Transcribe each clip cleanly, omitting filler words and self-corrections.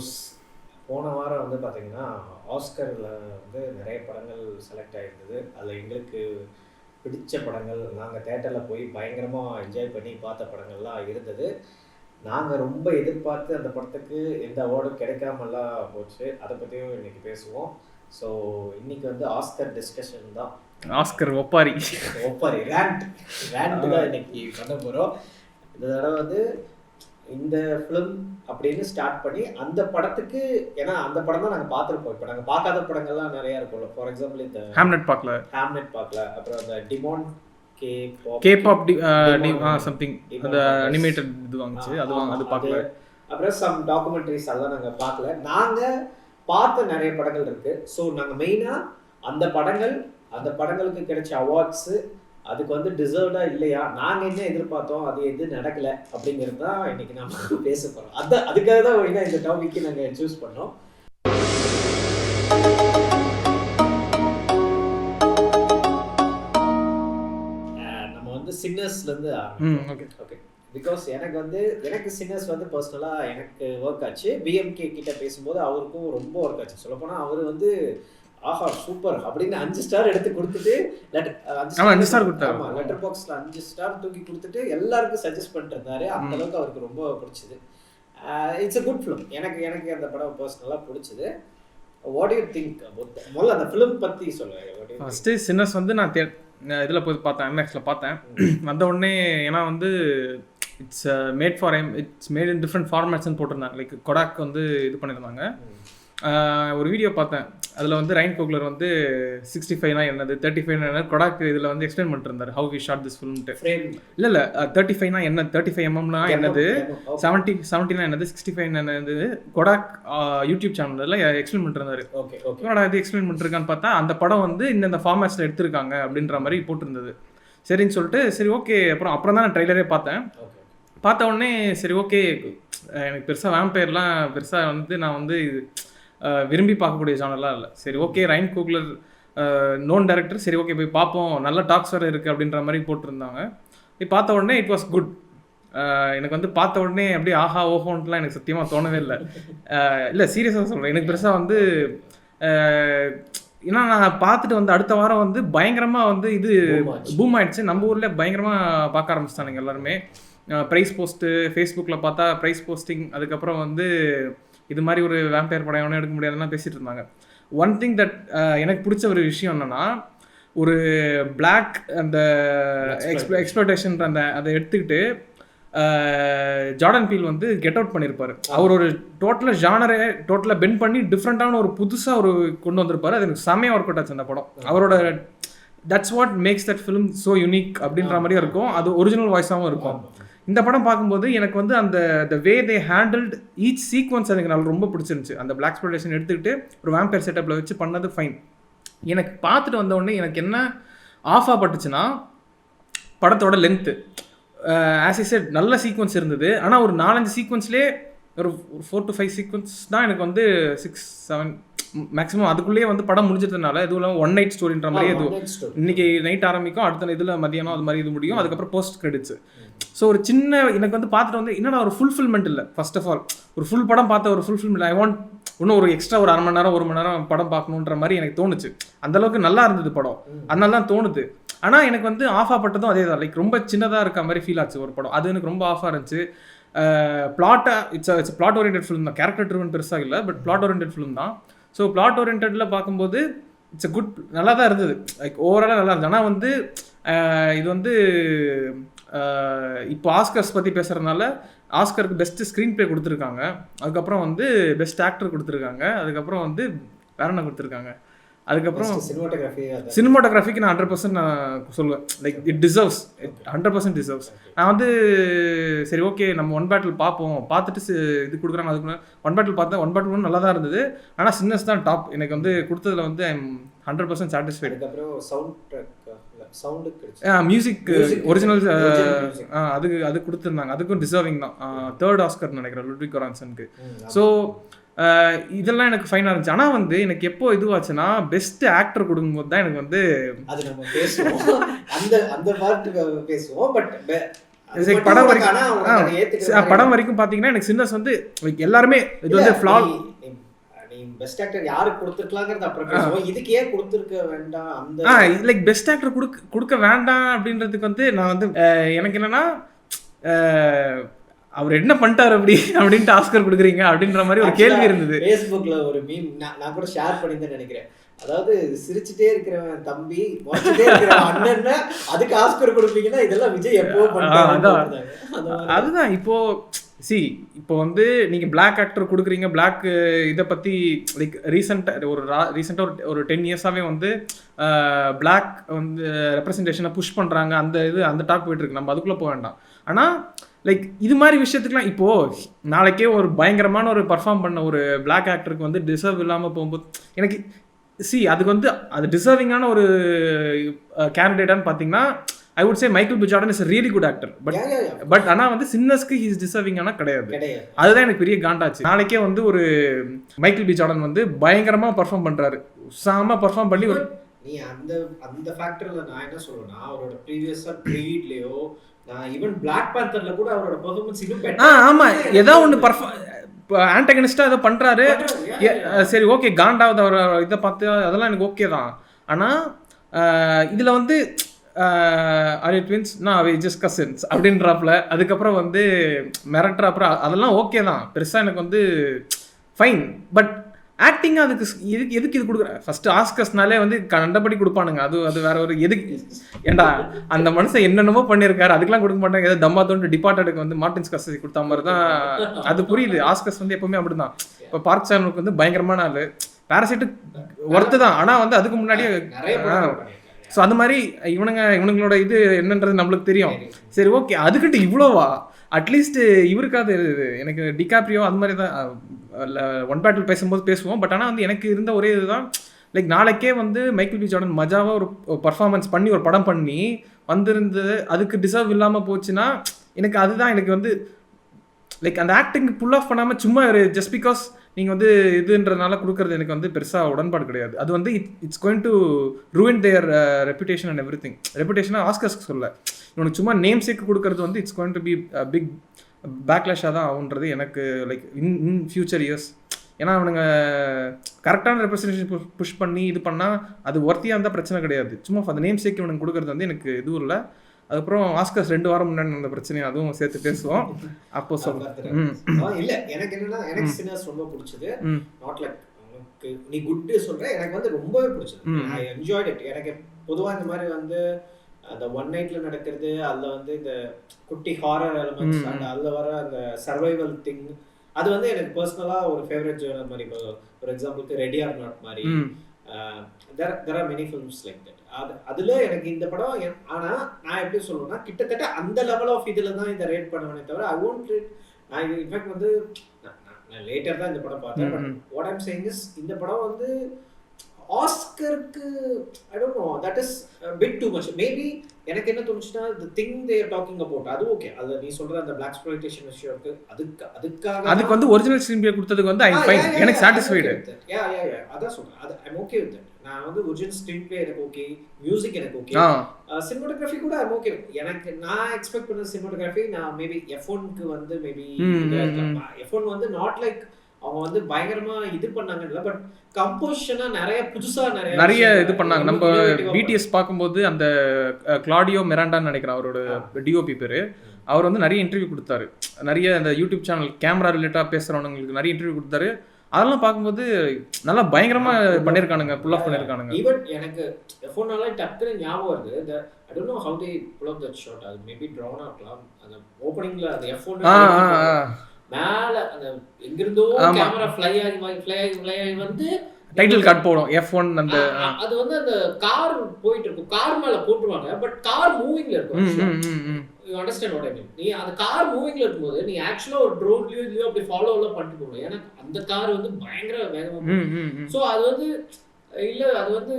Pros. போன வாரம் வந்து பார்த்தீங்கன்னா ஆஸ்கரில் வந்து நிறைய படங்கள் செலக்ட் ஆகிருந்தது. அதில் எங்களுக்கு பிடிச்ச படங்கள், நாங்கள் தேட்டரில் போய் பயங்கரமாக என்ஜாய் பண்ணி பார்த்த படங்கள்லாம் இருந்தது. நாங்கள் ரொம்ப எதிர்பார்த்து அந்த படத்துக்கு எந்த அவார்டும் கிடைக்காமலாம் போச்சு. அதை பற்றியும் இன்றைக்கி பேசுவோம். ஸோ இன்றைக்கி வந்து ஆஸ்கர் டிஸ்கஷன் தான். ஆஸ்கர் ஒப்பாரி ரேண்ட் தான் இன்னைக்கு பண்ண போகிறோம். இந்த தடவை வந்து இந்த ஃபிலிம் அப்படின்னு ஸ்டார்ட் பண்ணி அந்த படத்துக்கு, ஏன்னா அந்த படம் தான் நாங்கள் பார்த்துருப்போம். இப்போ நாங்கள் பார்க்காத படங்கள்லாம் நிறையா இருக்கும்ல. ஃபார் எக்ஸாம்பிள் இந்த ஹாம்லெட் பார்க்கல, அப்புறம் அந்த டிமான் கேபாப் சம்திங் அந்த அனிமேட்டட் இது வாங்குச்சு, அது பார்க்கல. அப்புறம் சம் டாக்குமெண்ட்ரிஸ் அதெல்லாம் நாங்கள் பார்க்கல. நாங்கள் பார்த்த நிறைய படங்கள் இருக்கு. ஸோ நாங்கள் மெயினாக அந்த படங்களுக்கு கிடைச்ச அவார்ட்ஸு அதுக்கு வந்து டிசர்வ்டா இல்லையா, நாங்கள் என்ன எதிர்பார்த்தோம், அது எது நடக்கலை அப்படிங்கிறது தான் இன்னைக்கு நம்ம பேச போகிறோம். அதுக்காக தான் ஒழுங்காக இந்த டாபிக்கு நாங்கள் சூஸ் பண்ணோம். நம்ம வந்து சின்னர்ஸ்லேருந்து ஓகே. பிகாஸ் எனக்கு சின்னர்ஸ் வந்து பர்சனலாக எனக்கு ஒர்க் ஆச்சு. பிஎம்கே கிட்ட பேசும்போது அவருக்கும் ரொம்ப ஒர்க் ஆச்சு. சொல்லப்போனால் அவர் வந்து ஆஹா சூப்பர் அப்படின்னு 5 ஸ்டார் எடுத்து கொடுத்துட்டு லெட்டர் பாக்ஸ்ல 5 ஸ்டார் தூக்கி கொடுத்துட்டு எல்லாருக்கும் சஜஸ்ட் பண்ணிட்டு இருந்தாரு. அந்த அளவுக்கு அவருக்கு ரொம்ப பிடிச்சது. It's a good film. எனக்கு அந்த படம் பர்சனலா பிடிச்சது. What to you think about முதல்ல அந்த ஃபிலிம் பத்தி சொல்லுங்க. ஃபர்ஸ்ட் சின்னர்ஸ் வந்து நான் இதில் போய் பார்த்தேன், எம்எக்ஸில் பார்த்தேன். வந்த உடனே ஏன்னா வந்து இட்ஸ் மேட் இன் டிஃப்ரெண்ட் ஃபார்மேட்ஸ்ன்னு போட்டிருந்தாங்க. லைக் கொடாக் வந்து இது பண்ணியிருந்தாங்க. ஒரு வீடியோ பார்த்தேன். அதில் வந்து ரைன் கோக்லர் வந்து 65 என்னது, 35 என்னது, கொடாக் இதில் வந்து எக்ஸ்பிளைன் பண்ணிட்டு இருந்தார் ஹவு வி ஷாட் திஸ் ஃபிலிம்ட்டு. இல்லை 35 என்ன, 35 mm என்னது, 70 என்னது, 65 என்னது, கொடாக் யூடியூப் சேனலில் எக்ஸ்பிளைன் பண்ணிட்டு இருந்தார். ஓகே இது எக்ஸ்பிளைன் பண்ணிருக்கான்னு பார்த்தா அந்த படம் வந்து இந்த ஃபார்மேட்ஸில் எடுத்திருக்காங்க அப்படின்ற மாதிரி போட்டிருந்தது. சரின்னு சொல்லிட்டு சரி ஓகே. அப்புறம் தான் நான் ட்ரெய்லரே பார்த்தேன். பார்த்த உடனே சரி ஓகே, எனக்கு பெருசாக வேம்பயர்லாம் பெருசாக வந்து நான் வந்து விரும்பி பார்க்கக்கூடிய ஜானர்லாம் இல்லை. சரி okay, Ryan Coogler known director, சரி ஓகே போய் பார்ப்போம், நல்ல டாக்ஸ் வேறு இருக்குது அப்படின்ற மாதிரி போட்டிருந்தாங்க. போய் பார்த்த உடனே இட் வாஸ் குட். எனக்கு வந்து பார்த்த உடனே அப்படியே ஆஹா ஓஹோன்ட்டுலாம் எனக்கு சத்தியமாக தோணவே இல்லை. இல்லை சீரியஸாக சொல்கிறேன். எனக்கு பெருசாக வந்து ஏன்னா நான் பார்த்துட்டு வந்து அடுத்த வாரம் வந்து பயங்கரமாக வந்து இது பூம் ஆயிடுச்சு. நம்ம ஊரில் பயங்கரமாக பார்க்க ஆரம்பிச்சிட்டானுங்க எல்லாருமே. ப்ரைஸ் போஸ்ட்டு ஃபேஸ்புக்கில் பார்த்தா ப்ரைஸ் போஸ்டிங், அதுக்கப்புறம் வந்து இது மாதிரி ஒரு வேம்பயர் படம் எவனும் எடுக்க முடியாதுன்னா பேசிகிட்டு இருந்தாங்க. ஒன் திங் தட் எனக்கு பிடிச்ச ஒரு விஷயம் என்னென்னா, ஒரு பிளாக் அந்த எக்ஸ்ப்ளோட்டேஷன் அதை எடுத்துக்கிட்டு ஜார்டன் பீல் வந்து கெட் அவுட் பண்ணியிருப்பார். அவர் ஒரு டோட்டலாக பெண்ட் பண்ணி டிஃப்ரெண்ட்டான ஒரு புதுசாக ஒரு கொண்டு வந்திருப்பார். அது எனக்கு செமையாக ஒர்க் அவுட் ஆச்சு அந்த படம். அவரோட that's what makes that film so unique அப்படின்ற மாதிரியும் இருக்கும். அது ஒரிஜினல் வாய்ஸாகவும் இருக்கும். இந்த படம் பார்க்கும்போது எனக்கு வந்து அந்த வே தே ஹேண்டில்ட் ஈச் சீக்வன்ஸ் எனக்கு நல்லா ரொம்ப பிடிச்சிருந்துச்சு. அந்த பிளாக் எக்ஸ்ப்ளோரேஷன் எடுத்துக்கிட்டு ஒரு வேம்பயர் செட்டப்பில் வச்சு பண்ணது ஃபைன். எனக்கு பார்த்துட்டு வந்த உடனே எனக்கு என்ன ஆஃபாக பட்டுச்சுன்னா படத்தோட லென்த்து. ஆஸ் ஐ செட் நல்ல சீக்வன்ஸ் இருந்தது. ஆனால் ஒரு 4-5 சீக்வன்ஸ்லேயே ஒரு 4 to 5 சீக்வன்ஸ் தான் எனக்கு வந்து 6-7 மேக்ஸிமம் அதுக்குள்ளேயே வந்து படம் முடிஞ்சதுனால இதுவும் ஒன் நைட் ஸ்டோரின்ற மாதிரி இது இன்னைக்கு நைட் ஆரம்பிக்கும், அடுத்த இதில் மதியானம் அது மாதிரி இது முடியும், அதுக்கப்புறம் போஸ்ட் கிரெடிட்ஸ். ஸோ ஒரு சின்ன எனக்கு வந்து பார்த்துட்டு வந்து என்னடா ஒரு ஃபுல்ஃபில்மெண்ட் இல்லை. ஃபர்ஸ்ட் ஆஃப் ஆல் ஒரு ஃபுல் படம் பார்த்த ஒரு ஃபுல்ஃபில்மெண்ட் ஐ வாண்ட் இன்னும் ஒரு எக்ஸ்ட்ரா ஒரு 1/2 மணி நேரம் 1 மணி நேரம் படம் பார்க்கணுன்ற மாதிரி எனக்கு தோணுச்சு. அந்தளவுக்கு நல்லா இருந்தது படம், அதனால தான் தோணுது. ஆனால் எனக்கு வந்து ஆஃப் ஆகப்பட்டதும் அதே தான். லைக் ரொம்ப சின்னதாக இருக்க மாதிரி ஃபீல் ஆச்சு ஒரு படம். அது எனக்கு ரொம்ப ஆஃபாக இருந்துச்சு. பிளாட்டாக இட்ஸ் பிளாட் ஓரியன்டட் ஃபிலிம் தான். கேரக்டர் ட்ரிவன் பெருசாக இல்லை, பட் பிளாட் ஓரியன்டட் ஃபிலிம் தான். ஸோ பிளாட் ஓரியன்டில் பார்க்கும்போது இட்ஸ் அ குட், நல்லா தான் இருந்தது. லைக் ஓவராலாக நல்லா இருந்தது. ஆனால் வந்து இது வந்து இப்போ ஆஸ்கர்ஸ் பற்றி பேசுகிறதுனால ஆஸ்கருக்கு பெஸ்ட்டு ஸ்க்ரீன் ப்ளே கொடுத்துருக்காங்க, அதுக்கப்புறம் வந்து பெஸ்ட் ஆக்டர் கொடுத்துருக்காங்க, அதுக்கப்புறம் வந்து வேற என்ன கொடுத்துருக்காங்க, அதுக்கப்புறம் சினிமாட்டோகிராஃபிக்கு நான் 100% நான் சொல்லுவேன். Like it deserves, 100% deserves. நான் வந்து சரி ஓகே நம்ம ஒன் பேட்டில் பார்ப்போம், பார்த்துட்டு இது கொடுக்குறாங்க. அதுக்கு ஒன் பேட்டில் பார்த்தேன். ஒன் பேட்டில் நல்லா தான் இருந்தது. ஆனால் சின்னஸ் தான் டாப். எனக்கு வந்து கொடுத்ததில் வந்து I am 100% satisfied. Music original அது கொடுத்துருந்தாங்க. அதுக்கும் டிசர்விங் தான். 3rd ஆஸ்கர் நினைக்கிறேன் லுட்விக் கொரான்சனுக்கு. ஸோ இதெல்லாம் எனக்கு ஃபைனாக இருந்துச்சு. ஆனால் வந்து எனக்கு எப்போ இதுவாச்சுன்னா பெஸ்ட் ஆக்டர் கொடுக்கும்போது தான் எனக்கு வந்து அது நம்ம பேசுவோம். அந்த பார்ட்டுக்கு பேசுவோம். பட் படம் வரைக்கும் படம் வரைக்கும் பாத்தீங்கன்னா எனக்கு சின்னஸ் வந்து எல்லாருமே இது வந்து ஃப்ளால். நீ பெஸ்ட் ஆக்டர் யாருக்கு கொடுத்துருக்கலாங்கிறது அப்புறம் பேசுவோம். இதுக்கு ஏன் கொடுத்துருக்க வேண்டாம் அந்த லைக் பெஸ்ட் ஆக்டர் கொடுக்க வேண்டாம் அப்படின்றதுக்கு வந்து நான் வந்து எனக்கு என்னன்னா அவர் என்ன பண்ணிட்டாரு அப்படின்ட்டு ஆஸ்கர் கொடுக்குறீங்க அப்படின்ற மாதிரி ஒரு கேள்வி இருந்தது. ஃபேஸ்புக்ல ஒரு மீம் நான் கூட ஷேர் பண்ணியிருந்தேன் நினைக்கிறேன். அதாவது சிரிச்சுட்டே இருக்கிறவன் தம்பி முறைச்சிட்டே இருக்கிறவன் அண்ணன்னா அதுக்கு ஆஸ்கர் கொடுப்பீங்கன்னா இதெல்லாம் விஜய் எப்போ பண்ணிட்டாங்க. அதுதான் இப்போ வந்து நீங்க பிளாக் ஆக்டர் கொடுக்குறீங்க. பிளாக் இதை பத்தி லைக் ரீசெண்டாக ஒரு 10 இயர்ஸாவே வந்து பிளாக் வந்து ரெப்ரஸன்டேஷனை புஷ் பண்றாங்க. அந்த டாக் போயிட்டு இருக்கு. நம்ம அதுக்குள்ள போக வேண்டாம். ஆனா லைக் இது மாதிரி விஷயத்துக்குலாம் இப்போ நாளைக்கே ஒரு பயங்கரமான ஒரு பர்ஃபார்ம் பண்ண ஒரு பிளாக் ஆக்டருக்கு வந்து டிசர்வ் இல்லாமல் போகும்போது எனக்கு அதுக்கு வந்து அது டிசர்விங்கான ஒரு கேண்டிடேட்டான்னு பார்த்தீங்கன்னா I would say Michael B Jordan is a really good actor. But ஆனால் வந்து சின்னஸ்க்கு ஹி இஸ் டிசர்விங்கான கிடையாது. அதுதான் எனக்கு பெரிய காண்டாச்சு. நாளைக்கே வந்து ஒரு மைக்கேல் பி ஜார்டன் வந்து பயங்கரமாக பர்ஃபார்ம் பண்ணுறாரு. உசாம பர்ஃபார்ம் பண்ணி ஒரு நீ அந்த ஃபேக்டரில் நான் என்ன சொல்லுவேன்னா அவரோட ப்ரீவியஸாக க்ரீட்லேயோ நான் ஈவன் பிளாக் பேந்தர்ல கூட அவரோட பெர்ஃபார்மன்ஸ் இன்னும் பெட்டர். ஆமா ஏதோ ஒன்று ஆன்டகனிஸ்டா ஏதோ பண்றாரு. சரி ஓகே காண்டாவது அவர் இதை பார்த்து அதெல்லாம் எனக்கு ஓகே தான். ஆனால் இதில் வந்து ஆர் ட்வின்ஸ் நான் ஜஸ்ட் கசின்ஸ் அப்படின்றாப்புல அதுக்கப்புறம் வந்து மிரட்டுறாப்புற அதெல்லாம் ஓகே தான். பெருசாக எனக்கு வந்து ஃபைன். பட் ஆக்டிங்காக அதுக்கு எதுக்கு இது கொடுக்குறேன். ஃபர்ஸ்ட் ஆஸ்கர்ஸ்னாலே வந்து கண்டபடி கொடுப்பானுங்க. அது வேற ஒரு எதுக்கு ஏண்டா அந்த மனுஷன் என்னென்னமோ பண்ணியிருக்காரு அதுக்கெல்லாம் கொடுக்க மாட்டாங்க. ஏதோ தம்மா தோண்டு டிபார்ட்டடுக்கு வந்து மார்டின் ஸ்கார்செஸி கொடுத்த மாதிரி தான் அது புரியுது. ஆஸ்கர்ஸ் வந்து எப்பவுமே அப்படிதான். இப்போ பார்க் சானுக்கு வந்து பயங்கரமான ஆளு. பாராசைட்டு ஒர்த்து தான். ஆனால் வந்து அதுக்கு முன்னாடியே ஸோ அந்த மாதிரி இவனுங்களோட இது என்னன்றது நம்மளுக்கு தெரியும். சரி ஓகே அதுக்கிட்ட இவ்வளோவா அட்லீஸ்ட் இவருக்காவது எனக்கு டிகாப்ரியோ அது மாதிரி தான் ஒன் பேட்டில் பேசும்போது பேசுவோம். பட் ஆனால் வந்து எனக்கு இருந்த ஒரே இதுதான் லைக் நாளைக்கே வந்து மைக்கேல் பி ஜார்டன் மஜாவாக ஒரு பர்ஃபார்மன்ஸ் பண்ணி ஒரு படம் பண்ணி வந்திருந்தது அதுக்கு டிசர்வ் இல்லாமல் போச்சுன்னா எனக்கு அதுதான் எனக்கு வந்து லைக் அந்த ஆக்டிங் புல் ஆஃப் பண்ணாமல் சும்மா ஒரு ஜஸ்ட் பிகாஸ் நீங்கள் வந்து இதுன்றதுனால கொடுக்குறது எனக்கு வந்து பெருசாக உடன்பாடு கிடையாது. அது வந்து it's going to ruin their reputation and everything. ரெப்புடேஷனாக ஆஸ்கர்ஸ்க்கு சொல்ல இவனுக்கு சும்மா நேம் சேக்கு கொடுக்கறது வந்து it's going to be big பேக்லாஷாக தான் ஆகுன்றது எனக்கு லைக் இன் ஃபியூச்சர் இயர்ஸ். ஏன்னா அவனுங்க கரெக்டான ரெப்ரஸன்டேஷன் புஷ் பண்ணி இது பண்ணால் அது ஒர்த்தியாக இருந்தால் பிரச்சனை கிடையாது. சும்மா அந்த நேம் சேக்கு இவனுக்கு கொடுக்குறது வந்து எனக்கு இதுவும் இல்லை. அதுக்கப்புறம் ஆஸ்கர்ஸ் 2 வாரம் முன்னாடி அந்த பிரச்சனையை அதுவும் சேர்த்து பேசுவோம். அப்போ இல்லை எனக்கு என்னன்னா எனக்கு சின்னஸ் ரொம்ப பிடிச்சது. நாட் லைக் நீ குட் சொல்ற எனக்கு வந்து ரொம்பவே பிடிச்சது. I enjoyed it. எனக்கு பொதுவாக இந்த மாதிரி வந்து அந்த ஒன் நைட்ல நடக்கிறது அதில் வந்து இந்த குட்டி ஹாரர் எலிமெண்ட்ஸ் அண்ட் அதில் வர அந்த சர்வைவல் திங் அது வந்து எனக்கு பர்சனலாக ஒரு ஃபேவரட் ஜேர்னர் மாதிரி. இப்போ ஃபார் எக்ஸாம்பிளுக்கு ரெடி ஆர் நாட் மாதிரி there are many films like that. அதுல எனக்கு இந்த படம் ஆனா நான் எப்படி சொல்லுவேன்னா கிட்டத்தட்ட அந்த லெவல் ஆஃப் இதுல தான் இந்த ரேட் பண்ணுவேனே தவிர ஐ ஒன்ட் ரேட். நான் இன்ஃபேக்ட் வந்து நான் லேட்டர் தான் இந்த படம் பார்த்தேன். But what I'm saying is இந்த படம் வந்து ஆஸ்கருக்கு I don't know that is bit too much. Maybe எனக்கு என்ன தோணுச்சுன்னா the thing they are talking about அது ஓகே. அது நீ சொல்ற அந்த பிளாக் எக்ஸ்ப்ளாய்டேஷன் விஷயம் இருக்கு. அதுக்கு வந்து ஒரிஜினல் ஸ்க்ரீன் பிளே கொடுத்ததுக்கு வந்து ஐ ஃபைன் எனக்கு சாட்டிஸ்ஃபைடு. யா அதான் சொல்றேன். அது ஐ அம் ஓகே வித் தட். நான் வந்து ஒரிஜினல் ஸ்க்ரீன் பிளே எனக்கு ஓகே, மியூசிக் எனக்கு ஓகே, சினிமாட்டோகிராஃபி கூட ஐ ஓகே. எனக்கு நான் எக்ஸ்பெக்ட் பண்ண சினிமாட்டோகிராஃபி நான் மேபி F1க்கு வந்து மேபி F1 வந்து நாட் லைக் அவங்க வந்து பயங்கரமா இது பண்ணாங்க இல்ல, பட் கம்போசிஷனா புதுசா நிறைய இது பண்ணாங்க. நம்ம BTS பார்க்கும்போது அந்த கிளாடியோ மிராண்டான்னு நினைக்கிறேன் அவரோட டிஓபி பேரு. அவர் வந்து நிறைய இன்டர்வியூ கொடுத்தாரு. நிறைய அந்த யூடியூப் சேனல் கேமரா ரிலேட்டடாக பேசுகிறவங்களுக்கு நிறைய இன்டர்வியூ கொடுத்தாரு. அதெல்லாம் பார்க்கும்போது நல்லா பயங்கரமா பண்ணியிருக்கானுங்க, புல் ஆஃப் பண்ணியிருக்கானுங்க. ஈவன் எனக்கு F1 டக்குனு ஞாபகம் வருது. I don't know how they pull off that shot. அது மேபி ட்ரோன் ஆகலாம். அந்த ஓப்பனிங்ல அந்த F1 மேல அந்த எங்கிருந்தோ கேமரா ஃப்ளை ஆகி வந்து டைட்டில் கார்டு போடும் F1. அந்த அது வந்து அந்த கார் போயிட்டு இருக்கும், கார் மேல போட்டுருவாங்க, பட் கார் மூவிங்ல இருக்கும். You understand what I mean? நீ அந்த கார் மூவிங்ல இருக்கும்போது நீ ஆக்சுவலா ஒரு ட்ரோன்லயோ அப்படி ஃபாலோல பண்ணிட்டு போகணும். ஏன்னா அந்த கார் வந்து பயங்கர வேகமா. சோ அது வந்து இல்ல அது வந்து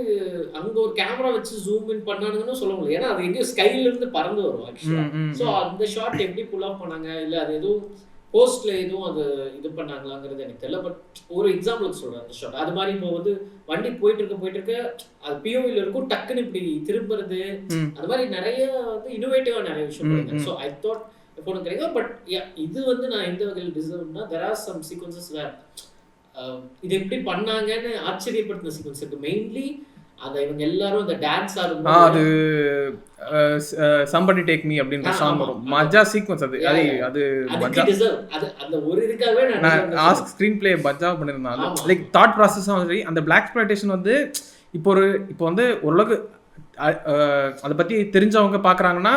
அங்க ஒரு கேமரா வச்சு ஜூம் இன் பண்ணானுங்கன்னு சொல்ல முடியல. ஏன்னா அது எங்கேயும் ஸ்கைல இருந்து பறந்து வரும் ஆக்சுவலா. சோ அந்த ஷாட் எப்படி புல் ஆஃப் பண்ணாங்க இல்ல அது எதுவும் போஸ்ட்ல எதுவும் அது இது பண்ணாங்களாங்கிறது எனக்கு தெரியல. பட் ஒரு எக்ஸாம்பிளுக்கு சொல்றேன் அந்த ஷாட். அது மாதிரி இப்போ வந்து வண்டி போயிட்டு இருக்க அது பிஓவில இருக்கும், டக்குன்னு இப்படி திரும்புறது, அது மாதிரி நிறைய வந்து இன்னோவேட்டிவா நிறைய விஷயம் பண்ணிருக்காங்க. ஸோ ஐ தாட் இப்போ கிடைக்கும். பட் இது வந்து நான் எந்த வகையில் டிசர்வ்னா there are some sequences where இது எப்படி பண்ணாங்கன்னு ஆச்சரியப்படுத்தின சீக்வன்ஸ் இருக்கு. மெயின்லி அந்த இவங்க எல்லாரும் அந்த டான்ஸ் ஆடும்போது அது somebody take me அப்படின்ற சாங் வரும். மஜா சீக்வென்ஸ் அது அது மஜா டிசர்வ். அது அந்த ஒரு இதுக்காகவே நான் ஆஸ்க் ஸ்கிரீன் ப்ளே மஜா பண்ணிருந்தேன். லைக் தாட் ப்ராசஸும் சரி, அந்த பிளாக் எக்ஸ்ப்ளாய்டேஷன் வந்து இப்போ வந்து ஓரளவுக்கு அதை பத்தி தெரிஞ்சவங்க பாக்குறாங்கன்னா